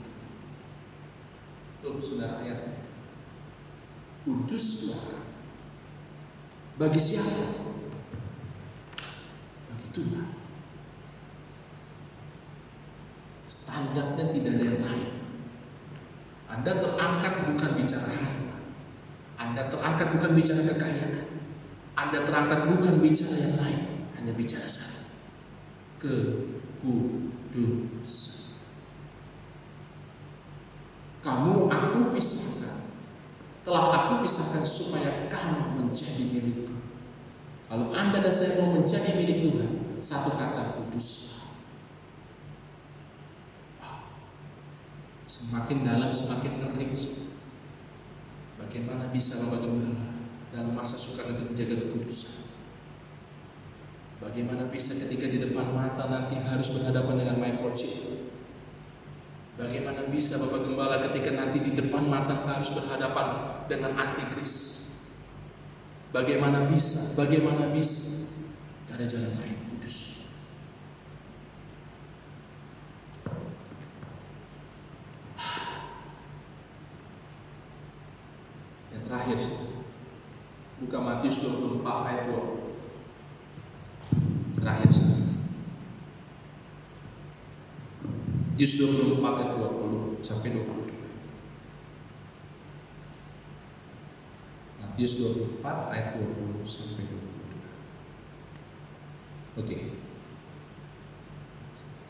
Tuh saudara, ayat kudus Tuhan. Bagi siapa? Bagi Tuhan. Standarnya tidak ada yang lain. Anda terangkat bukan bicara harta. Anda terangkat bukan bicara kekayaan. Anda terangkat bukan bicara yang lain, hanya bicara satu, kekudusan. Kamu aku pisahkan, telah aku pisahkan supaya kamu menjadi milikku. Kalau Anda dan saya mau menjadi milik Tuhan, satu kata, kudus. Semakin dalam semakin ngeri. Bagaimana bisa Bapak Gembala dalam masa sukar untuk menjaga kekudusan? Bagaimana bisa ketika di depan mata nanti harus berhadapan dengan microchip? Bagaimana bisa Bapak Gembala ketika nanti di depan mata harus berhadapan dengan antikris? Bagaimana bisa? Bagaimana bisa? Gak ada jalan lain, kudus. Yang terakhir, buka Matius 24 ayat 20. Terakhir, Matius 24 ayat 20 sampai 22. Matius 24 ayat 20 sampai 22. Oke.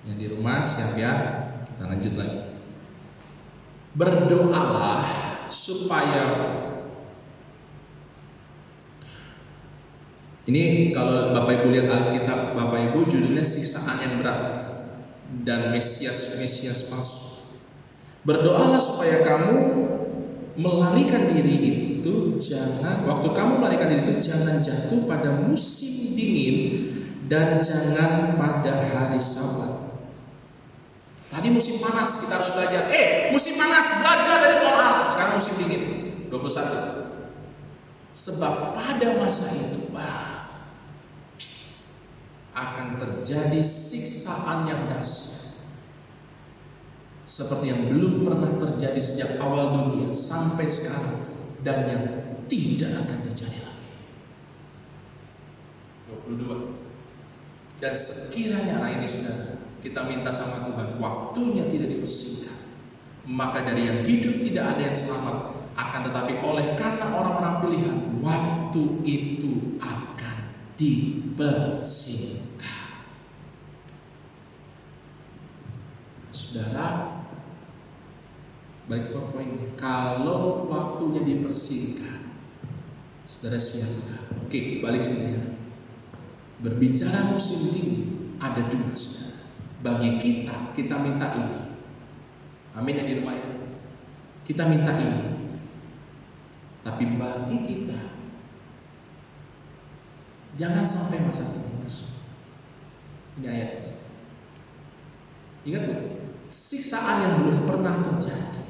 Yang di rumah siap ya? Kita lanjut lagi. Berdoalah supaya, ini kalau Bapak Ibu lihat Alkitab Bapak Ibu, judulnya siksaan yang berat dan Mesias palsu. Berdoalah supaya kamu melarikan diri itu waktu kamu melarikan diri itu jangan jatuh pada musim dingin dan jangan pada hari Sabat. Tadi musim panas kita harus belajar. Musim panas belajar dari pohon ara. Sekarang musim dingin 21. Sebab pada masa itu akan terjadi siksaan yang dahsyat seperti yang belum pernah terjadi sejak awal dunia sampai sekarang dan yang tidak akan terjadi lagi. 22. Dan sekiranya ini saudara, kita minta sama Tuhan waktunya tidak dipersingkat, maka dari yang hidup tidak ada yang selamat, akan tetapi oleh kata orang-orang pilihan waktu itu akan dipersingkat. Saudara, balik ke poinnya, kalau waktunya dipersingkat, saudara siapkah? Oke, balik sini ya. Berbicara musim dingin, ada dua saudara. Bagi kita minta ini. Amin yang di rumah ini. Kita minta ini. Tapi bagi kita, jangan sampai masa ini masuk. Ini ayat. Ingat loh, siksaan yang belum pernah terjadi.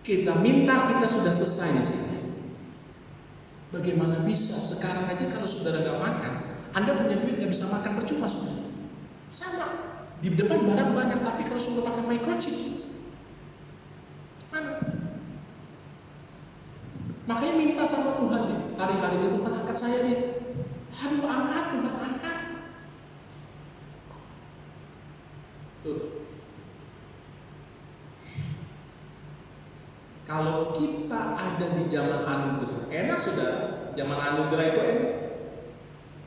Kita minta kita sudah selesai di sini. Bagaimana bisa sekarang aja kalau saudara gak makan, Anda punya duit gak bisa makan, percuma saudara. Sama, di depan barang banyak, tapi kalau saudara pakai microchip, makanya minta sama Tuhan deh, hari-hari itu Tuhan angkat saya deh. Aduh, angkat Tuhan, angkat. Tuh. Kalau kita ada di zaman anugerah, enak saudara. Zaman anugerah itu enak.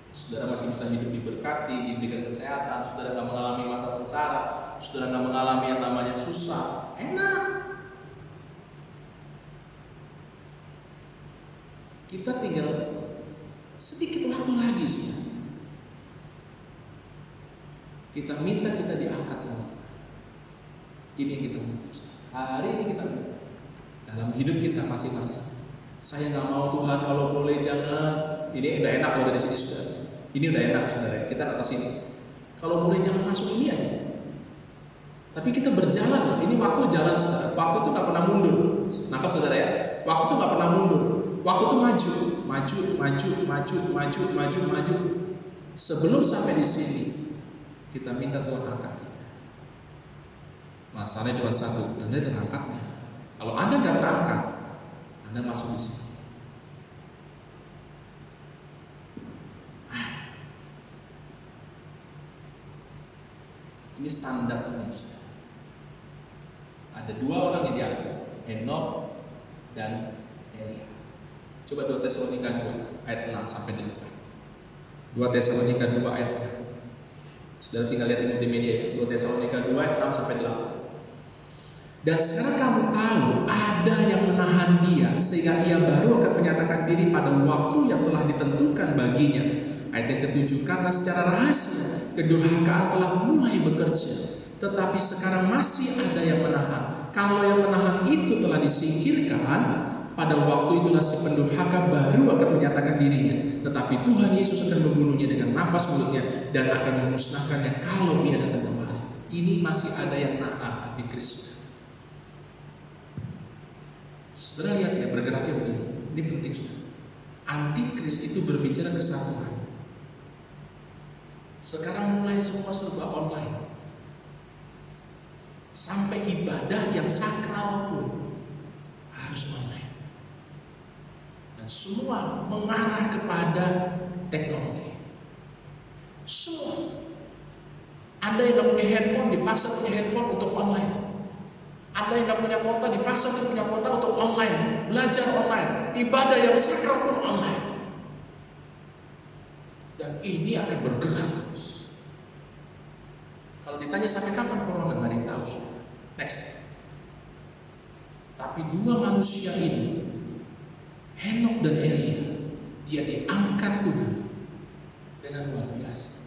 Saudara masih bisa hidup diberkati, diberikan kesehatan, saudara nggak mengalami masa sengsara, saudara nggak mengalami yang namanya susah, enak. Kita tinggal sedikit waktu lagi saudara. Kita minta kita diangkat sama Tuhan. Ini yang kita minta saudara. Hari ini kita minta. Dalam hidup kita masing-masing. Saya nggak mau Tuhan, kalau boleh jangan. Ini udah enak kalau dari sini saudara. Ini udah enak saudara. Kita atas sini. Kalau boleh jangan masuk ini aja. Tapi kita berjalan. Ini waktu jalan saudara. Waktu itu nggak pernah mundur. Nangkap saudara ya. Waktu itu nggak pernah mundur. Waktu itu maju. Sebelum sampai di sini, kita minta Tuhan angkat kita. Masalahnya cuma satu, Anda terangkatnya. Kalau Anda nggak terangkat, Anda masuk di sini. Ini standarnya. Ada dua orang yang diangkat, Henok dan Elia. Coba 2 Tesalonika 2 ayat 6 sampai 8. 2 Tesalonika 2 ayat 6. Saudara tinggal lihat di multimedia, 2 Tesalonika 2 ayat 6 sampai 8. Dan sekarang kamu tahu ada yang menahan dia sehingga ia baru akan menyatakan diri pada waktu yang telah ditentukan baginya. Ayat yang ke-7, karena secara rahasia kedurhakaan telah mulai bekerja. tetapi sekarang masih ada yang menahan. Kalau yang menahan itu telah disingkirkan, pada waktu itulah si pendurhaka baru akan menyatakan dirinya. Tetapi Tuhan Yesus akan membunuhnya dengan nafas mulutnya dan akan memusnahkannya kalau dia datang kembali. Ini masih ada yang nahan antikris. Saudara lihat ya, bergeraknya begini. Ini penting saudara. Antikris itu berbicara kesatuan. Sekarang mulai semua serba online. Sampai ibadah yang sakral pun harus online. Dan semua mengarah kepada teknologi. Semua. Anda yang gak punya handphone dipaksa punya handphone untuk online. Anda yang gak punya kuota dipaksa untuk punya kuota untuk online. Belajar online. Ibadah yang sakral pun online. Dan ini akan bergerak terus. Kalau ditanya sampai kapan corona, nggak ada yang tahu. Next. Tapi dua manusia ini, Henok dan Elia, dia diangkat Tuhan dengan luar biasa.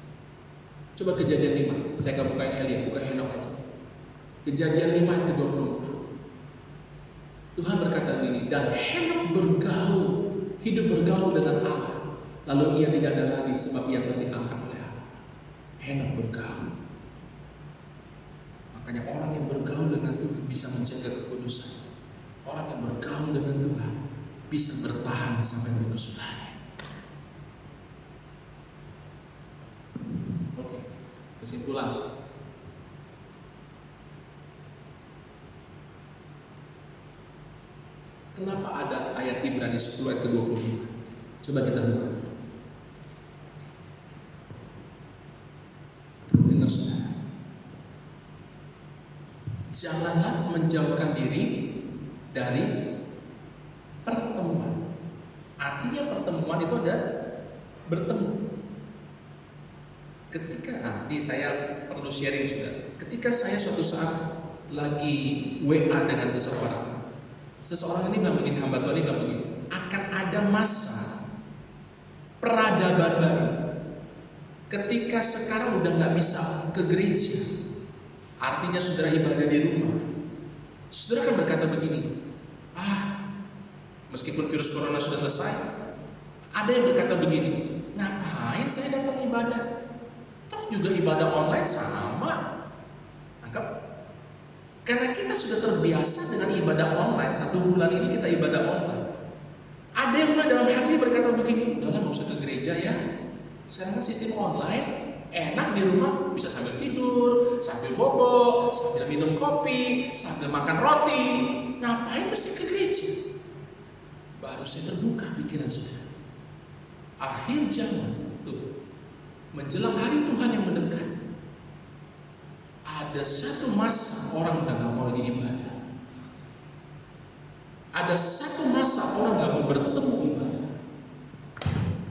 Coba Kejadian 5. Saya nggak buka yang Elia, buka Henok aja. Kejadian 5 ayat 24. Tuhan berkata begini, dan Henok hidup bergaul dengan Allah. Lalu ia tidak ada lagi sebab ia telah diangkat oleh Allah. Henok bergaul. Makanya orang yang bergaul dengan Tuhan bisa menjaga kekudusan. Orang yang bergaul dengan Tuhan bisa bertahan sampai kekudusannya. Oke, kesimpulan. Kenapa ada ayat Ibrani 10 ayat ke-25? Coba kita buka. Dengar saudara. Janganlah menjauhkan diri dari pertemuan. Artinya pertemuan itu ada bertemu. Ketika nanti saya perlu sharing saudara. Ketika saya suatu saat lagi WA dengan seseorang ini bilang begini, hamba Tuhan ini bilang begini, akan ada masa peradaban baru. Ketika sekarang udah nggak bisa ke gereja, artinya saudara ibadah di rumah. Saudara kan berkata begini, meskipun virus corona sudah selesai, ada yang berkata begini, ngapain saya datang ibadah? Toh juga ibadah online sama. Anggap, karena kita sudah terbiasa dengan ibadah online. 1 bulan ini kita ibadah online. Ada yang mulai dalam hati berkata begini, udahlah nggak usah ke gereja ya. Sekarang kan sistem online, enak di rumah, bisa sambil tidur, sambil bobo, sambil minum kopi, sambil makan roti. Ngapain mesti ke gereja? Baru saya terbuka pikiran saudara. Akhir zaman tuh, menjelang hari Tuhan yang mendekat, ada satu masa orang udah gak mau lagi ibadah. Ada satu masa orang gak mau bertemu ibadah.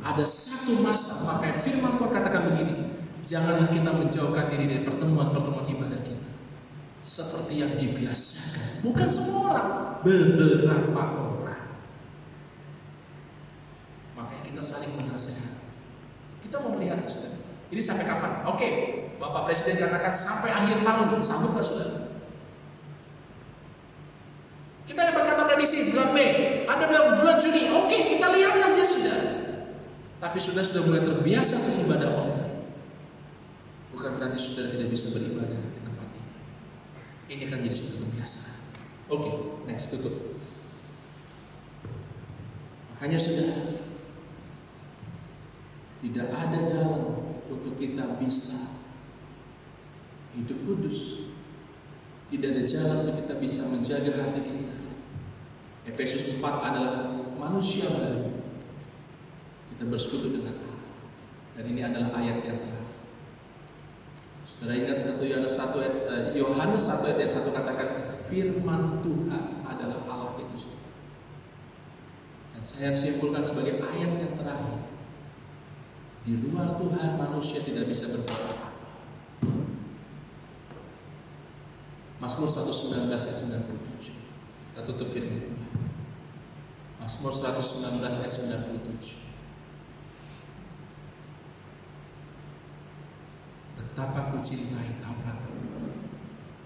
Ada satu masa, makanya firman Tuhan katakan begini, janganlah kita menjauhkan diri dari pertemuan-pertemuan ibadah kita seperti yang dibiasakan. Bukan semua orang, beberapa orang. Makanya kita saling menasehati. Kita mau melihat saudara, ini sampai kapan? Oke, Bapak Presiden katakan sampai akhir tahun, sanggup gak saudara? Kita ada berkata prediksi bulan Mei, ada bilang bulan Juni. Oke, kita lihat aja sudah. Tapi sudah mulai terbiasa ke ibadah online. Bukan berarti saudara tidak bisa beribadah di tempat ini. Ini akan jadi suatu kebiasaan. Oke, next, tutup. Makanya saudara, tidak ada jalan untuk kita bisa hidup kudus. Tidak ada jalan untuk kita bisa menjaga hati kita. Efesus 4 adalah manusia baru. Kita bersekutu dengan Allah. Dan ini adalah ayat yang terakhir. Saudara ingat Yohanes 1 ayat 1 katakan firman Tuhan adalah Allah itu. Dan saya simpulkan sebagai ayat yang terakhir. Di luar Tuhan manusia tidak bisa berbuat apa-apa. Mazmur 119 ayat 97. Kita tutup firman itu. Mazmur 119 ayat 97. Betapa ku cintai Taurat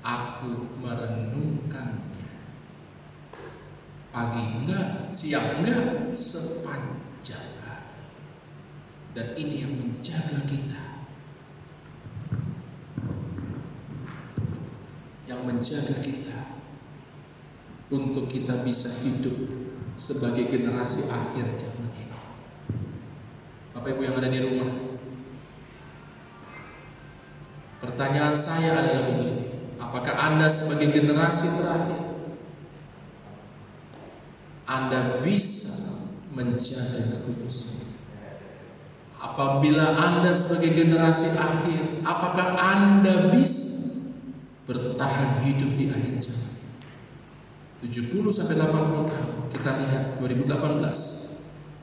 aku merenungkannya. Pagi enggak, siang enggak, sepanjang hari. Dan ini yang menjaga kita, yang menjaga kita untuk kita bisa hidup sebagai generasi akhir zaman ini. Bapak Ibu yang ada di rumah, pertanyaan saya adalah begini: apakah Anda sebagai generasi terakhir, Anda bisa menjaga kekudusan? Apabila Anda sebagai generasi akhir, apakah Anda bisa bertahan hidup di akhir zaman? 70-80 tahun, kita lihat 2018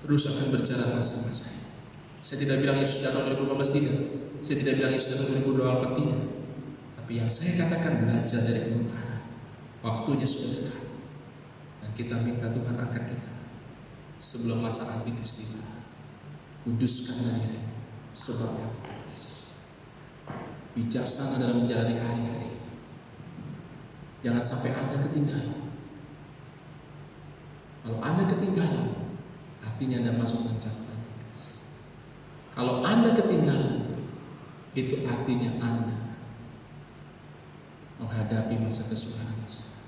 terus akan berjalan masa-masa. Saya tidak bilang Yesus datang 2015, tidak. Saya tidak bilang Yesus datang 2024, tidak. Tapi yang saya katakan, belajar dari gunung arah. Waktunya sudah dekat. Dan kita minta Tuhan angkat kita sebelum masa antikris tiba. Kuduskanlah diri, sebab Aku kudus. Bijaksana dalam menjalani hari-hari. Jangan sampai Anda ketinggalan. Kalau Anda ketinggalan, artinya Anda masuk dalam zaman antikris. Kalau Anda ketinggalan, itu artinya Anda menghadapi masa kesukaran besar.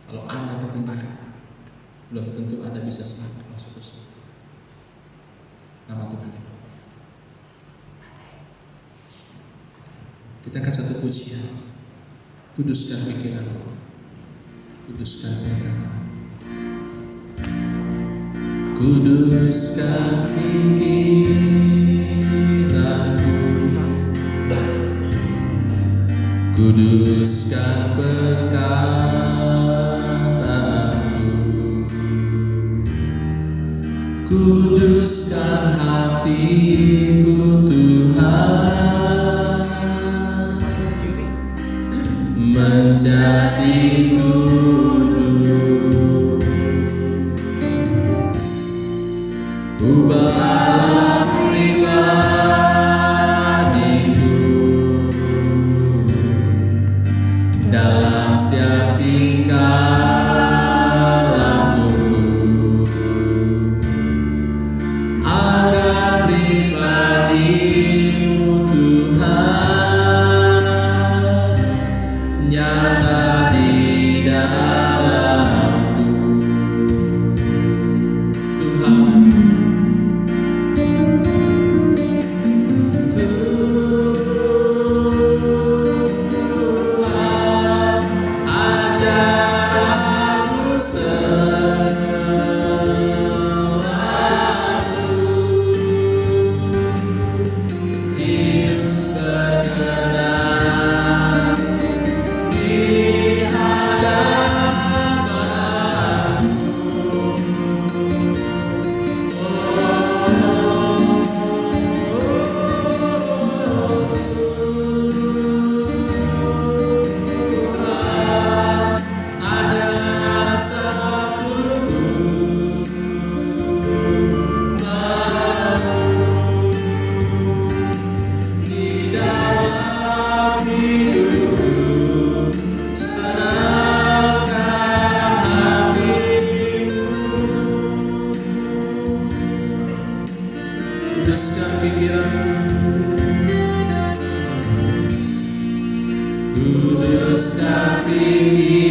Kalau Anda ketinggalan, belum tentu Anda bisa selamat masuk ke surga. Nama Tuhan yang bermulia. Kita akan satu pujian. Kuduskan pikiranmu, kuduskan perkataan. Kuduskan pikiranku, kuduskan perkataanku, kuduskan hatiku Tuhan, menjadi kudus. Ubahlah pribadiku dalam setiap tingkah lakuku, agar pribadimu Tuhan nyata di dalamku. Tuhan, kuduskan pikiranku, kuduskan pikiranku,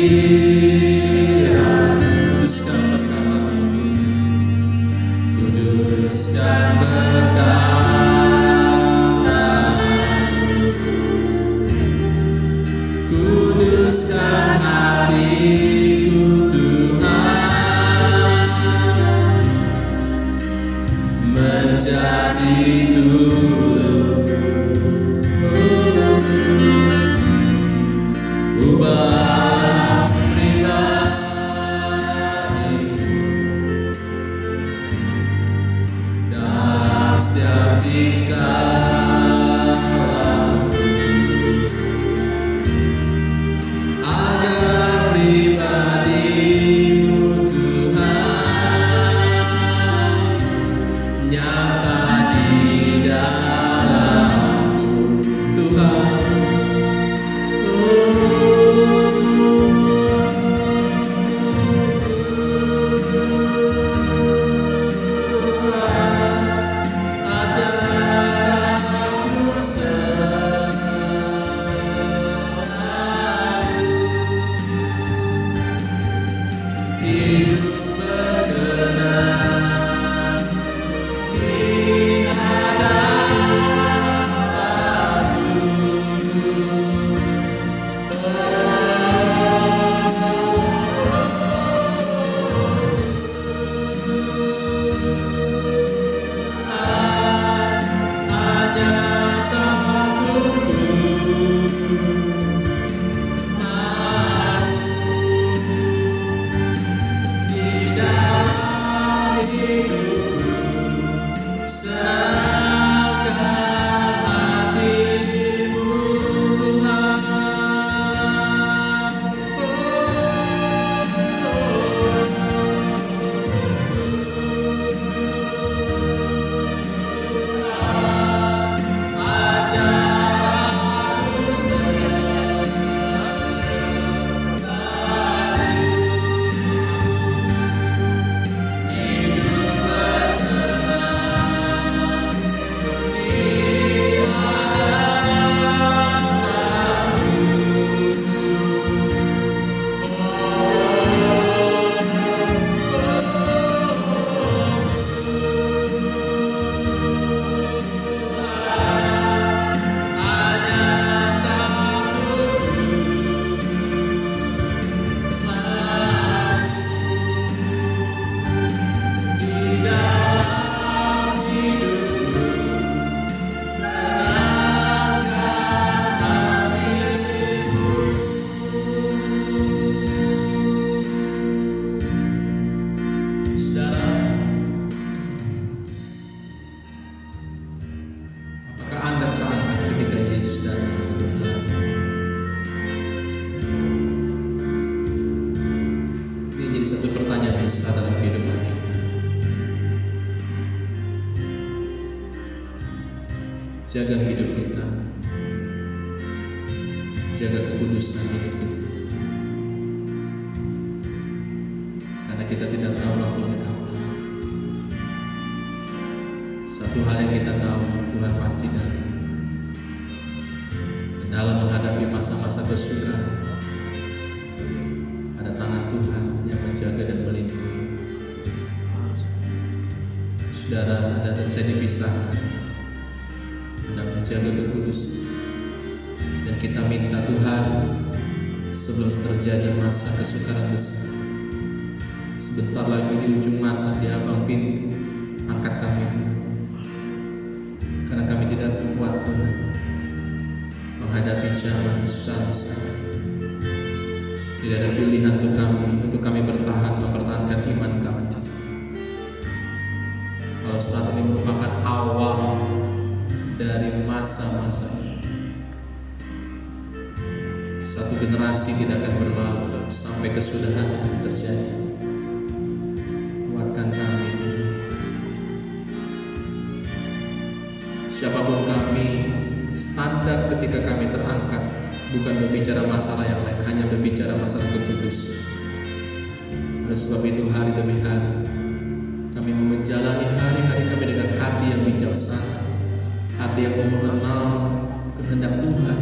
kuduskan perkataanku, kuduskan perkataanku, kuduskan hatiku Tuhan, menjadi ubah Jaga hidup kita, jaga kekudusan hidup kita, karena kita tidak tahu waktunya kapan. Satu hal yang kita tahu, Tuhan pasti datang. Dan dalam menghadapi masa-masa kesukaran, ada tangan Tuhan yang menjaga dan melindungi. Saudara, Anda dan saya dipisahkan, Anda menjaga kekudusan, dan kita minta Tuhan sebelum terjadi masa kesukaran besar, sebentar lagi di ujung mata di ambang pintu, angkat kami Tuhan, karena kami tidak kuat Tuhan menghadapi zaman susah-susah. Tidak ada pilihan untuk kami bertahan mempertahankan iman kami. Kalau saat ini merupakan awal dari masa-masa itu, satu generasi tidak akan berlalu sampai kesudahan terjadi. Kuatkan kami Tuhan. Siapapun kami, standar ketika kami terangkat bukan berbicara masalah yang lain, hanya berbicara masalah kekudusan. Oleh sebab itu hari demi hari kami menjalani hari-hari kami dengan hati yang bijaksana, hati yang mengenal kehendak Tuhan.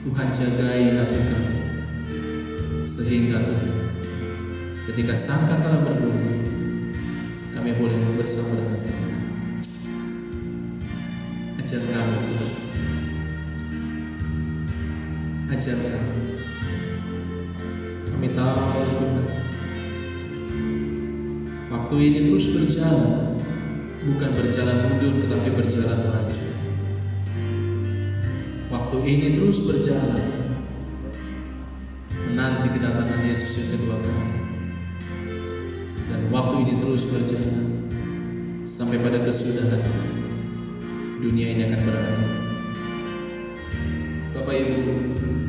Tuhan jagai hati kami, sehingga Tuhan, ketika sangkakala berbunyi, kami boleh bersama dengan Tuhan. Ajar kami Tuhan, ajar kami. Kami tahu Tuhan, waktu ini terus berjalan, bukan berjalan mundur tetapi berjalan maju. Waktu ini terus berjalan, menanti kedatangan Yesus yang kedua kali. Dan waktu ini terus berjalan sampai pada kesudahan dunia ini akan berakhir. Bapak Ibu,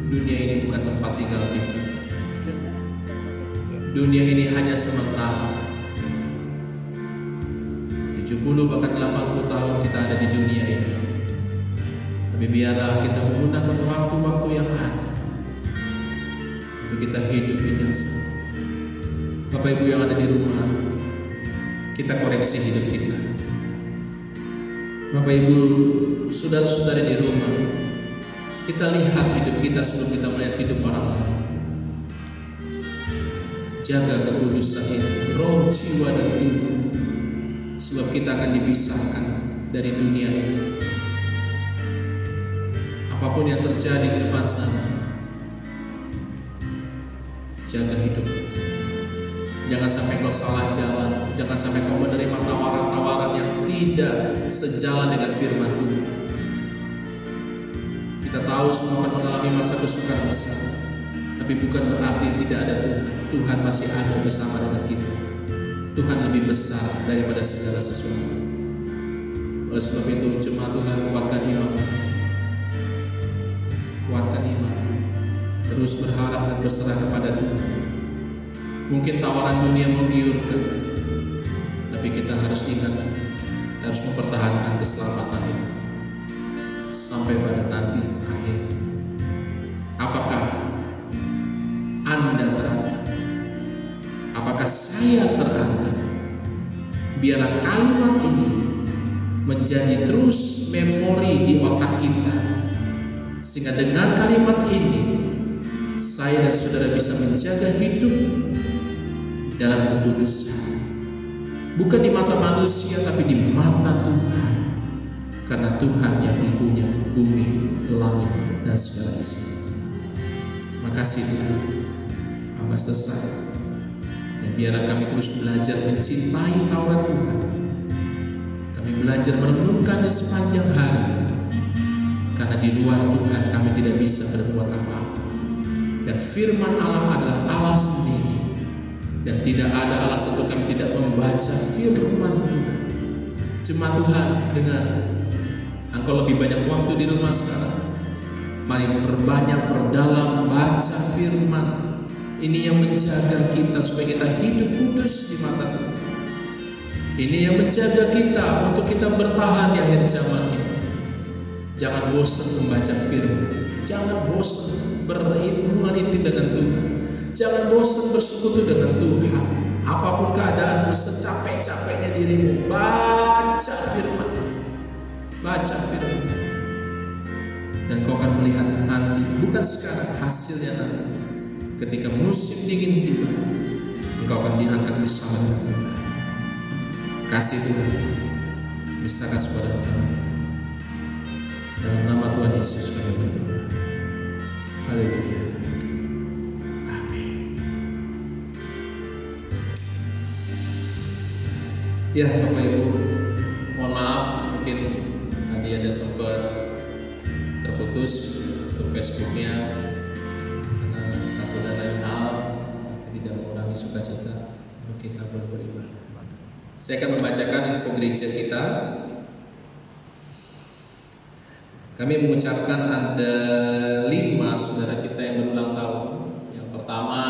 dunia ini bukan tempat tinggal kita. Dunia ini hanya sementara. 70 bahkan 80 tahun kita ada di dunia ini. Tapi biarlah kita menggunakan waktu-waktu yang ada untuk kita hidup bijaksana. Bapak Ibu yang ada di rumah, kita koreksi hidup kita. Bapak Ibu, saudara-saudari di rumah, kita lihat hidup kita sebelum kita melihat hidup orang lain. Jaga kekudusan itu, roh, jiwa, dan tubuh, sebab kita akan dipisahkan dari dunia ini. Apapun yang terjadi di depan sana, jaga hidup. Jangan sampai kau salah jalan, jangan sampai kau menerima tawaran-tawaran yang tidak sejalan dengan firman Tuhan. Kita tahu semua akan mengalami masa kesukaran besar, tapi bukan berarti tidak ada Tuhan. Tuhan masih ada bersama dengan kita. Tuhan lebih besar daripada segala sesuatu. Oleh sebab itu, jemaat Tuhan, kuatkan iman. Kuatkan iman. Terus berharap dan berserah kepada Tuhan. Mungkin tawaran dunia menggiurkan, tapi kita harus ingat, kita harus mempertahankan keselamatan itu sampai pada nanti akhir. Apakah Anda terangkat? Apakah saya terangkat? Biarlah kalimat ini menjadi terus memori di otak kita, sehingga dengan kalimat ini saya dan saudara bisa menjaga hidup dalam kekudusan, bukan di mata manusia tapi di mata Tuhan, karena Tuhan yang punya bumi, langit, dan segala isinya. Makasih Tuhan, hamba selesai. Dan biarlah kami terus belajar mencintai Taurat Tuhan. Kami belajar merenungkannya sepanjang hari, karena di luar Tuhan kami tidak bisa berbuat apa-apa. Dan firman Allah adalah Allah sendiri, dan tidak ada alasan untuk kami tidak membaca firman Tuhan. Jemaat Tuhan, dengar, engkau lebih banyak waktu di rumah sekarang. Mari perdalam baca firman. Ini yang menjaga kita supaya kita hidup kudus di mata Tuhan. Ini yang menjaga kita untuk kita bertahan di akhir zaman ini. Jangan bosan membaca firman. Jangan bosan berhubungan intim dengan Tuhan. Jangan bosan bersekutu dengan Tuhan. Apapun keadaanmu, secapek-capeknya dirimu, baca firman. Baca firman. Dan kau akan melihat nanti, bukan sekarang, hasilnya nanti. Ketika musim dingin tiba, engkau akan diangkat bersama dengan Tuhan. Kasih Tuhan, misalkan saudara Tuhan. Dalam nama Tuhan Yesus kami berdoa. Haleluya. Amin. Ya Bapak Ibu, mohon maaf mungkin tadi ada sempat terputus untuk Facebooknya karena satu dan lain hal, tapi tidak mengurangi sukacita untuk kita boleh beribadah. Saya akan membacakan info gereja kita. Kami mengucapkan ada 5 saudara kita yang berulang tahun. Yang pertama,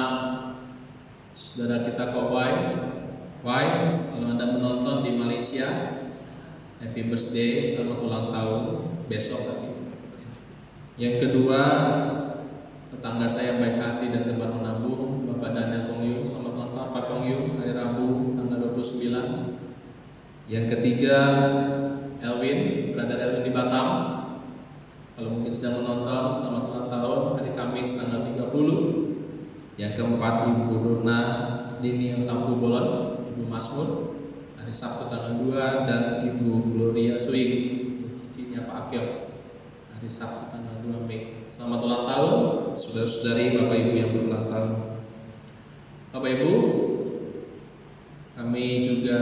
saudara kita Kowai. Kalau Anda menonton di Malaysia, happy birthday, selamat ulang tahun besok tadi. Yang kedua, tetangga saya baik hati dan gemar menabung, Bapak Daniel Kong Yu, selamat ulang tahun Pak Kong Yu, hari Rabu tanggal 29. Yang ketiga, Brother Elvin di Batam. Kalau mungkin sedang menonton, selamat ulang tahun hari Kamis tanggal 30. Yang keempat, Ibu Dona Dini Tampu Bolon, Ibu Masmur, hari Sabtu tanggal 2. Dan Ibu Gloria Suing, cicinya Pak Akil, hari Sabtu tanggal 2 Mei. Selamat ulang tahun saudara-saudari, Bapak Ibu yang berulang tahun. Bapak Ibu, kami juga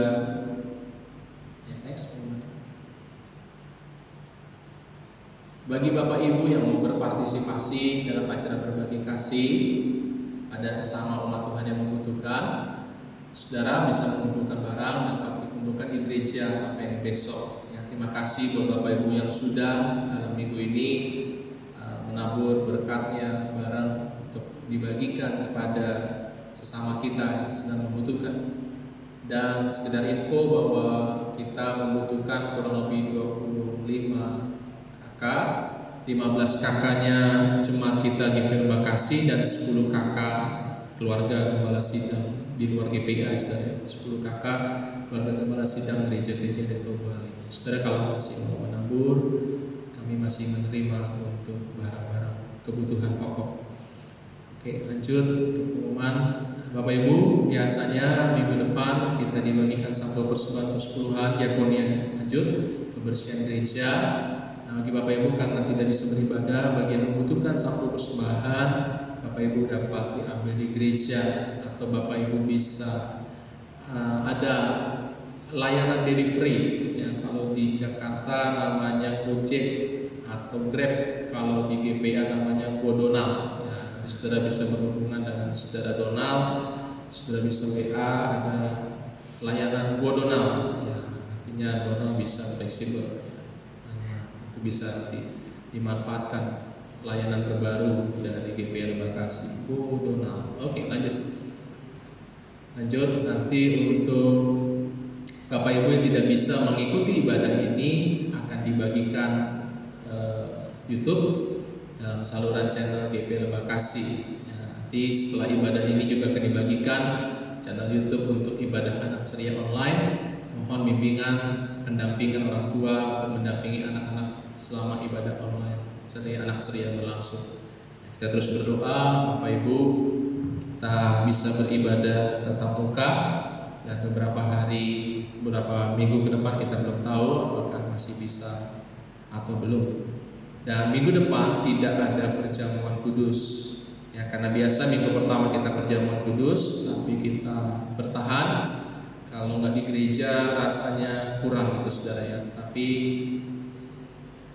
bagi Bapak Ibu yang mau berpartisipasi dalam acara berbagi kasih pada sesama umat Tuhan yang membutuhkan, saudara bisa mengumpulkan barang dapat dikumpulkan di gereja sampai besok. Ya, terima kasih buat Bapak Ibu yang sudah dalam minggu ini menabur berkatnya barang untuk dibagikan kepada sesama kita yang sedang membutuhkan. Dan sekedar info bahwa kita membutuhkan kurang lebih 25 kakak, 15 kakaknya jemaat kita GP Lembah Kasih dan 10 kakak keluarga Gembala Sidang di luar GPA, saudara. 10 kakak keluarga Gembala Sidang gereja-gereja di Bali. Saudara, kalau masih mau menabur, kami masih menerima untuk barang-barang kebutuhan pokok. Oke, lanjut untuk pengumuman. Bapak Ibu, biasanya minggu depan kita dibagikan sampel persembahan persepuluhan diakonia lanjut kebersihan gereja. Nah, bagi Bapak Ibu karena tidak bisa beribadah, bagi yang membutuhkan sampel persembahan, Bapak Ibu dapat diambil di gereja atau Bapak Ibu bisa ada layanan delivery. Ya, kalau di Jakarta namanya Gojek atau Grab, kalau di GPA namanya Godonal. Saudara bisa berhubungan dengan saudara Donald, saudara bisa WA, ada layanan Godonal, ya, artinya Donald bisa fleksibel, ya. Itu bisa dimanfaatkan layanan terbaru dari GPA Lembah Kasih, Godonal. Oke, lanjut nanti untuk Bapak Ibu yang tidak bisa mengikuti ibadah ini akan dibagikan YouTube dalam saluran channel GP Lembah Kasih. Ya, nanti setelah ibadah ini juga akan dibagikan channel YouTube untuk ibadah anak ceria online. Mohon bimbingan, pendampingan orang tua untuk mendampingi anak-anak selama ibadah online anak ceria berlangsung. Kita terus berdoa, Bapak Ibu, kita bisa beribadah tatap muka dan beberapa minggu ke depan kita belum tahu apakah masih bisa atau belum. Dan minggu depan tidak ada perjamuan kudus, ya, karena biasa minggu pertama kita perjamuan kudus, tapi kita bertahan. Kalau nggak di gereja rasanya kurang gitu, saudara ya. Tapi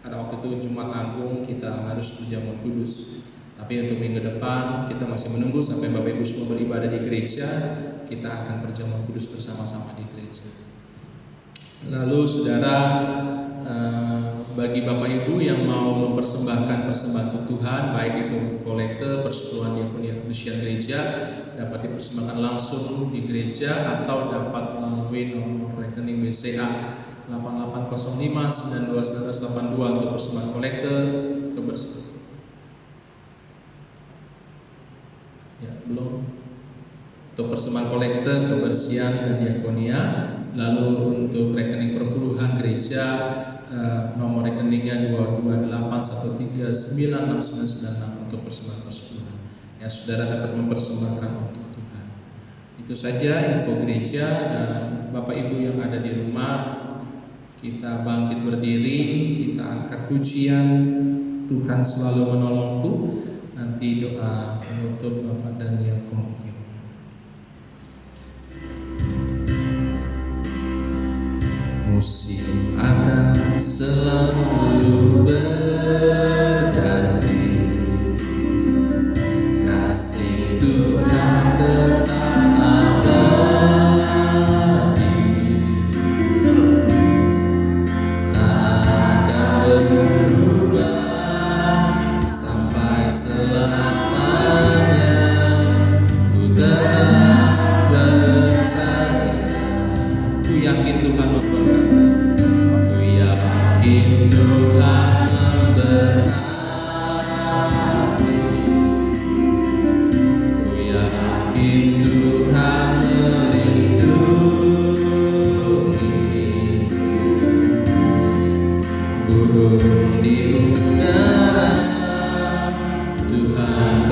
pada waktu itu Jumat Agung kita harus perjamuan kudus. Tapi untuk minggu depan kita masih menunggu sampai Bapak Ibu semua beribadah di gereja, kita akan perjamuan kudus bersama-sama di gereja. Lalu saudara, bagi Bapak Ibu yang mau mempersembahkan persembahan untuk Tuhan, baik itu kolekte, persepuluhan diakonia kebersihan gereja, dapat dipersembahkan langsung di gereja atau dapat melalui nomor rekening BCA 8805 92 1982 untuk persembahan kolektor kebersihan. Ya, belum. Untuk persembahan kolektor kebersihan dan diakonia. Lalu untuk rekening perpuluhan gereja, nomor rekeningnya 22813969996 untuk persembahan persepuluhan. Ya, saudara dapat mempersembahkan untuk Tuhan. Itu saja info gereja. Dan Bapak Ibu yang ada di rumah, kita bangkit berdiri, kita angkat pujian Tuhan selalu menolongku. Nanti doa penutup Bapak Daniel Komyo. Musim akan selalu berganti, kasih Tuhan tetap abadi, tak akan berubah sampai selamanya. Ku tetap percaya, ku yakin Tuhan memberkati. Ku yakin Tuhan memberkati. Ku yakin Tuhan melindungi. Burung di udara Tuhan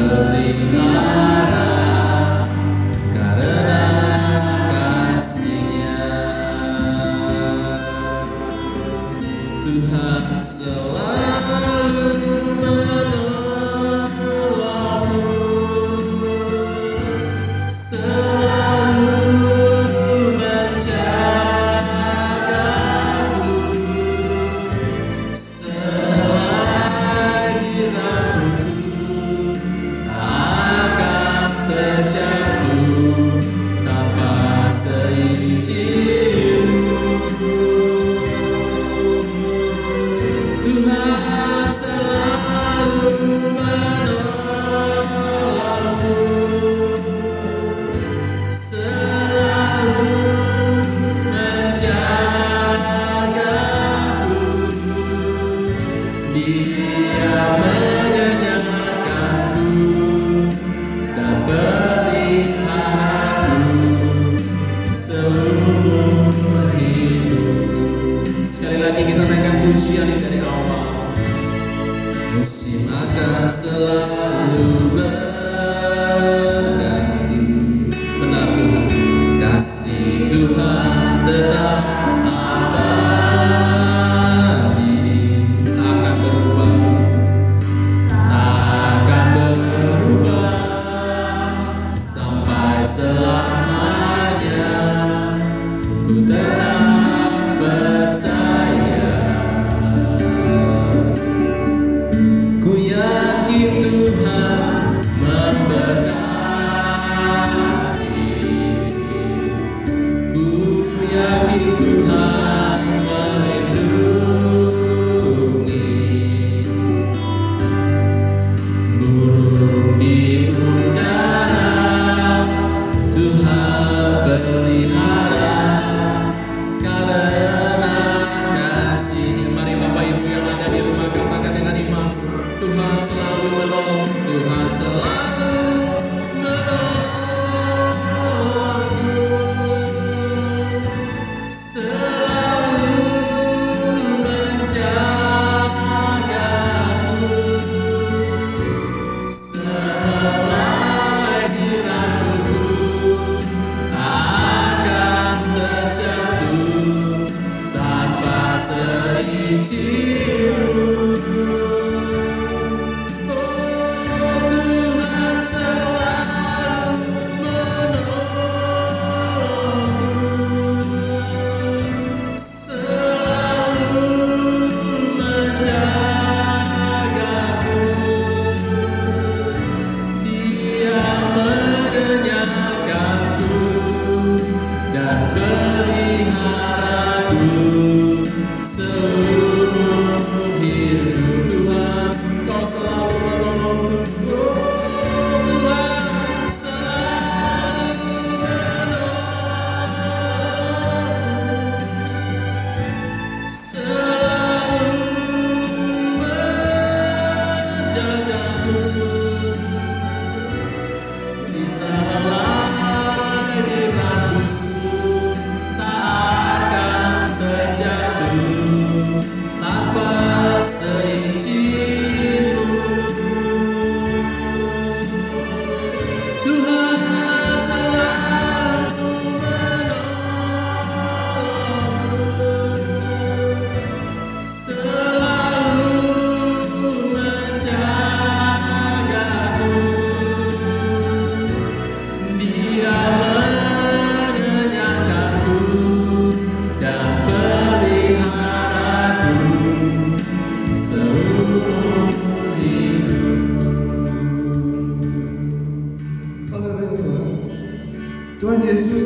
Yesus,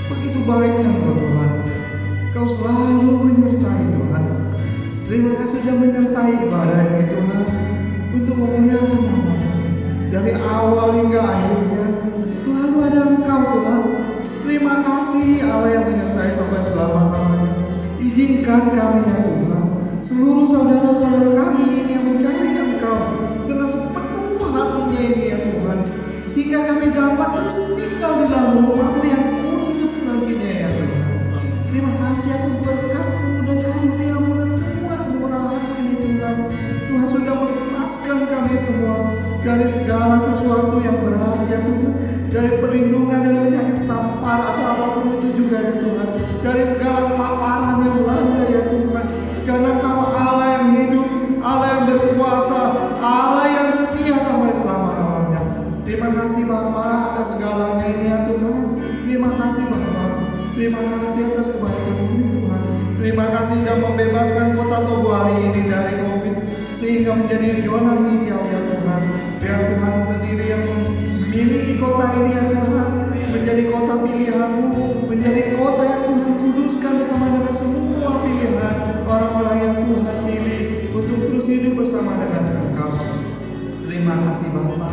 begitu baiknya Engkau Tuhan. Kau selalu menyertai Tuhan. Terima kasih sudah menyertai ibadah ini Tuhan, untuk memuliakan nama-Mu. Dari awal hingga akhirnya selalu ada Engkau Tuhan. Terima kasih Allah yang menyertai sampai selama-lamanya. Izinkan kami ya Tuhan, seluruh saudara-saudara kami ini yang mencari Engkau dengan sepenuh hatinya ini ya Tuhan, hingga kami dapat terus tinggal di dalam rumah-Mu yang kudus nantinya ya Tuhan. Terima kasih atas berkat-Mu dan karunia-Mu dan semua kemurahan-Mu ini Tuhan. Tuhan sudah melepaskan kami semua dari segala sesuatu yang berat ya Tuhan, dari perlindungan dari penyakit sampar atau apapun itu juga ya Tuhan, dari segala kelaparan yang melanda ya Tuhan, karena Kau Allah yang hidup, Allah yang berkuasa, Allah yang setia sampai selama-lamanya. Terima kasih Bapa atas segalanya ini ya Tuhan. Terima kasih Bapa, terima kasih atas kebaikan-Mu ini Tuhan. Terima kasih sudah membebaskan kota Tobuali ini dari COVID sehingga menjadi zona hijau ya Tuhan. Biar Tuhan sendiri yang memiliki kota ini ya Tuhan, menjadi kota pilihan-Mu, menjadi kota yang Tuhan kuduskan bersama dengan semua pilihan orang-orang yang Tuhan pilih untuk terus hidup bersama dengan Engkau. Terima kasih Bapa.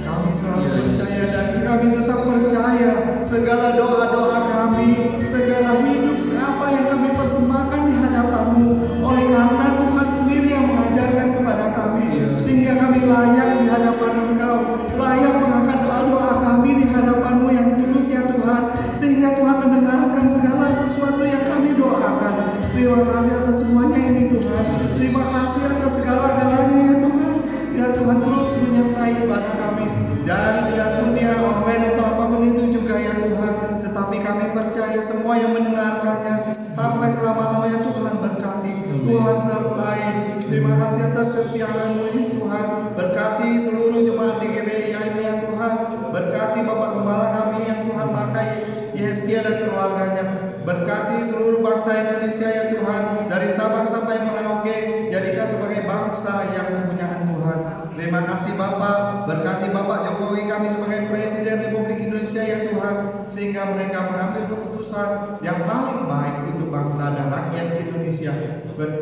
Kami selalu percaya dan kami tetap percaya segala doa-doa kami, segala hidup apa yang kami persembahkan di hadapan-Mu, oleh karena Tuhan sendiri yang mengajarkan kepada kami, sehingga kami layak di hadapan Engkau, layak mengangkat doa-doa kami di hadapan-Mu yang kudus ya Tuhan, sehingga Tuhan mendengarkan segala sesuatu yang kami doakan. Terima kasih atas semuanya ini Tuhan. Terima kasih atas segala-galanya ya Tuhan. Biar Tuhan terus menyertai ibadah kami, dan biar dunia online atau apapun itu juga ya Tuhan, tetapi kami percaya semua yang mendengarkannya sampai selama-lamanya Tuhan berkati, Tuhan sertai. Terima kasih atas kesetiaan-Mu ini Tuhan. Berkati seluruh jemaat di GBI ini ya Tuhan. Berkati Bapak Gembala kami yang Tuhan pakai, Yeskia dan keluarganya. Berkati seluruh bangsa Indonesia ya Tuhan, dari Sabang sampai Merauke, jadikan sebagai bangsa yang kepunyaan Tuhan. Terima kasih Bapak, berkati Bapak Jokowi kami sebagai Presiden Republik Indonesia ya Tuhan, sehingga mereka mengambil keputusan yang paling baik untuk bangsa dan rakyat Indonesia.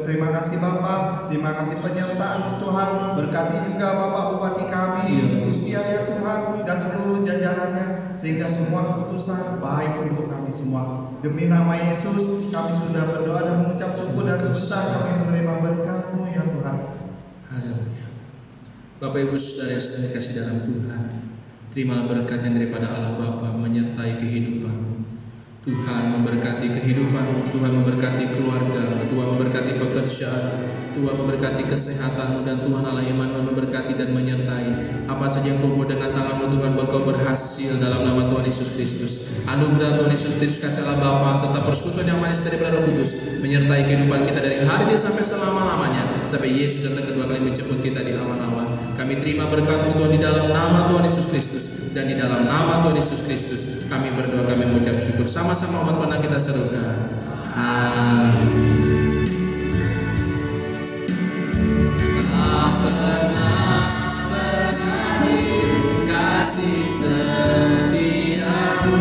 Terima kasih Bapak, terima kasih penyertaan Tuhan. Berkati juga Bapak Bupati kami, Gustia ya Tuhan, dan seluruh jajarannya, sehingga semua keputusan baik untuk kami semua. Demi nama Yesus kami sudah berdoa dan mengucap syukur, dan sebentar kami menerima berkat-Mu ya Tuhan. Haleluya. Bapak Ibu Saudara yang sedang dikasihi dalam Tuhan, terimalah berkat yang daripada Allah Bapa menyertai kehidupanmu. Tuhan memberkati kehidupanmu, Tuhan memberkati keluargamu, Tuhan memberkati pekerjaan, Tuhan memberkati kesehatanmu, dan Tuhan Allah Immanuel memberkati dan menyertai apa saja yang kau buat dengan tanganmu. Tuhan, kau berhasil dalam nama Tuhan Yesus Kristus. Anugerah Tuhan Yesus Kristus, kasih Allah Bapa serta persekutuan yang manis dari Roh Kudus menyertai kehidupan kita dari hari ini sampai selama-lamanya, sampai Yesus datang kedua kali menjemput kita di awan-awan. Kami terima berkat-Mu Tuhan di dalam nama Tuhan Yesus Kristus, dan di dalam nama Tuhan Yesus Kristus kami berdoa, kami mengucap syukur. Sama-sama umat Tuhan kita serukan. Amin. Kasih setiamu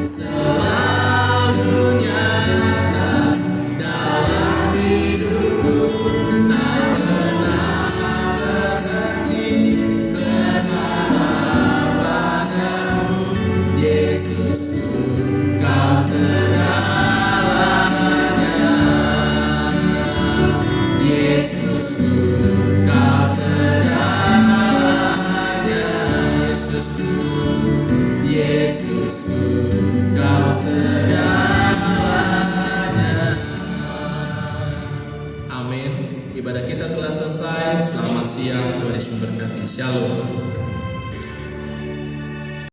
selalu nyata dalam hidupku, tak pernah berhenti berharap padamu. Yesusku, Kau segalanya. Yesusku, Kau segalanya. Yesusku, Yesusku, Kau segalanya. Amin. Ibadah kita telah selesai. Selamat siang, Tuhan Yesus memberkati. Shalom.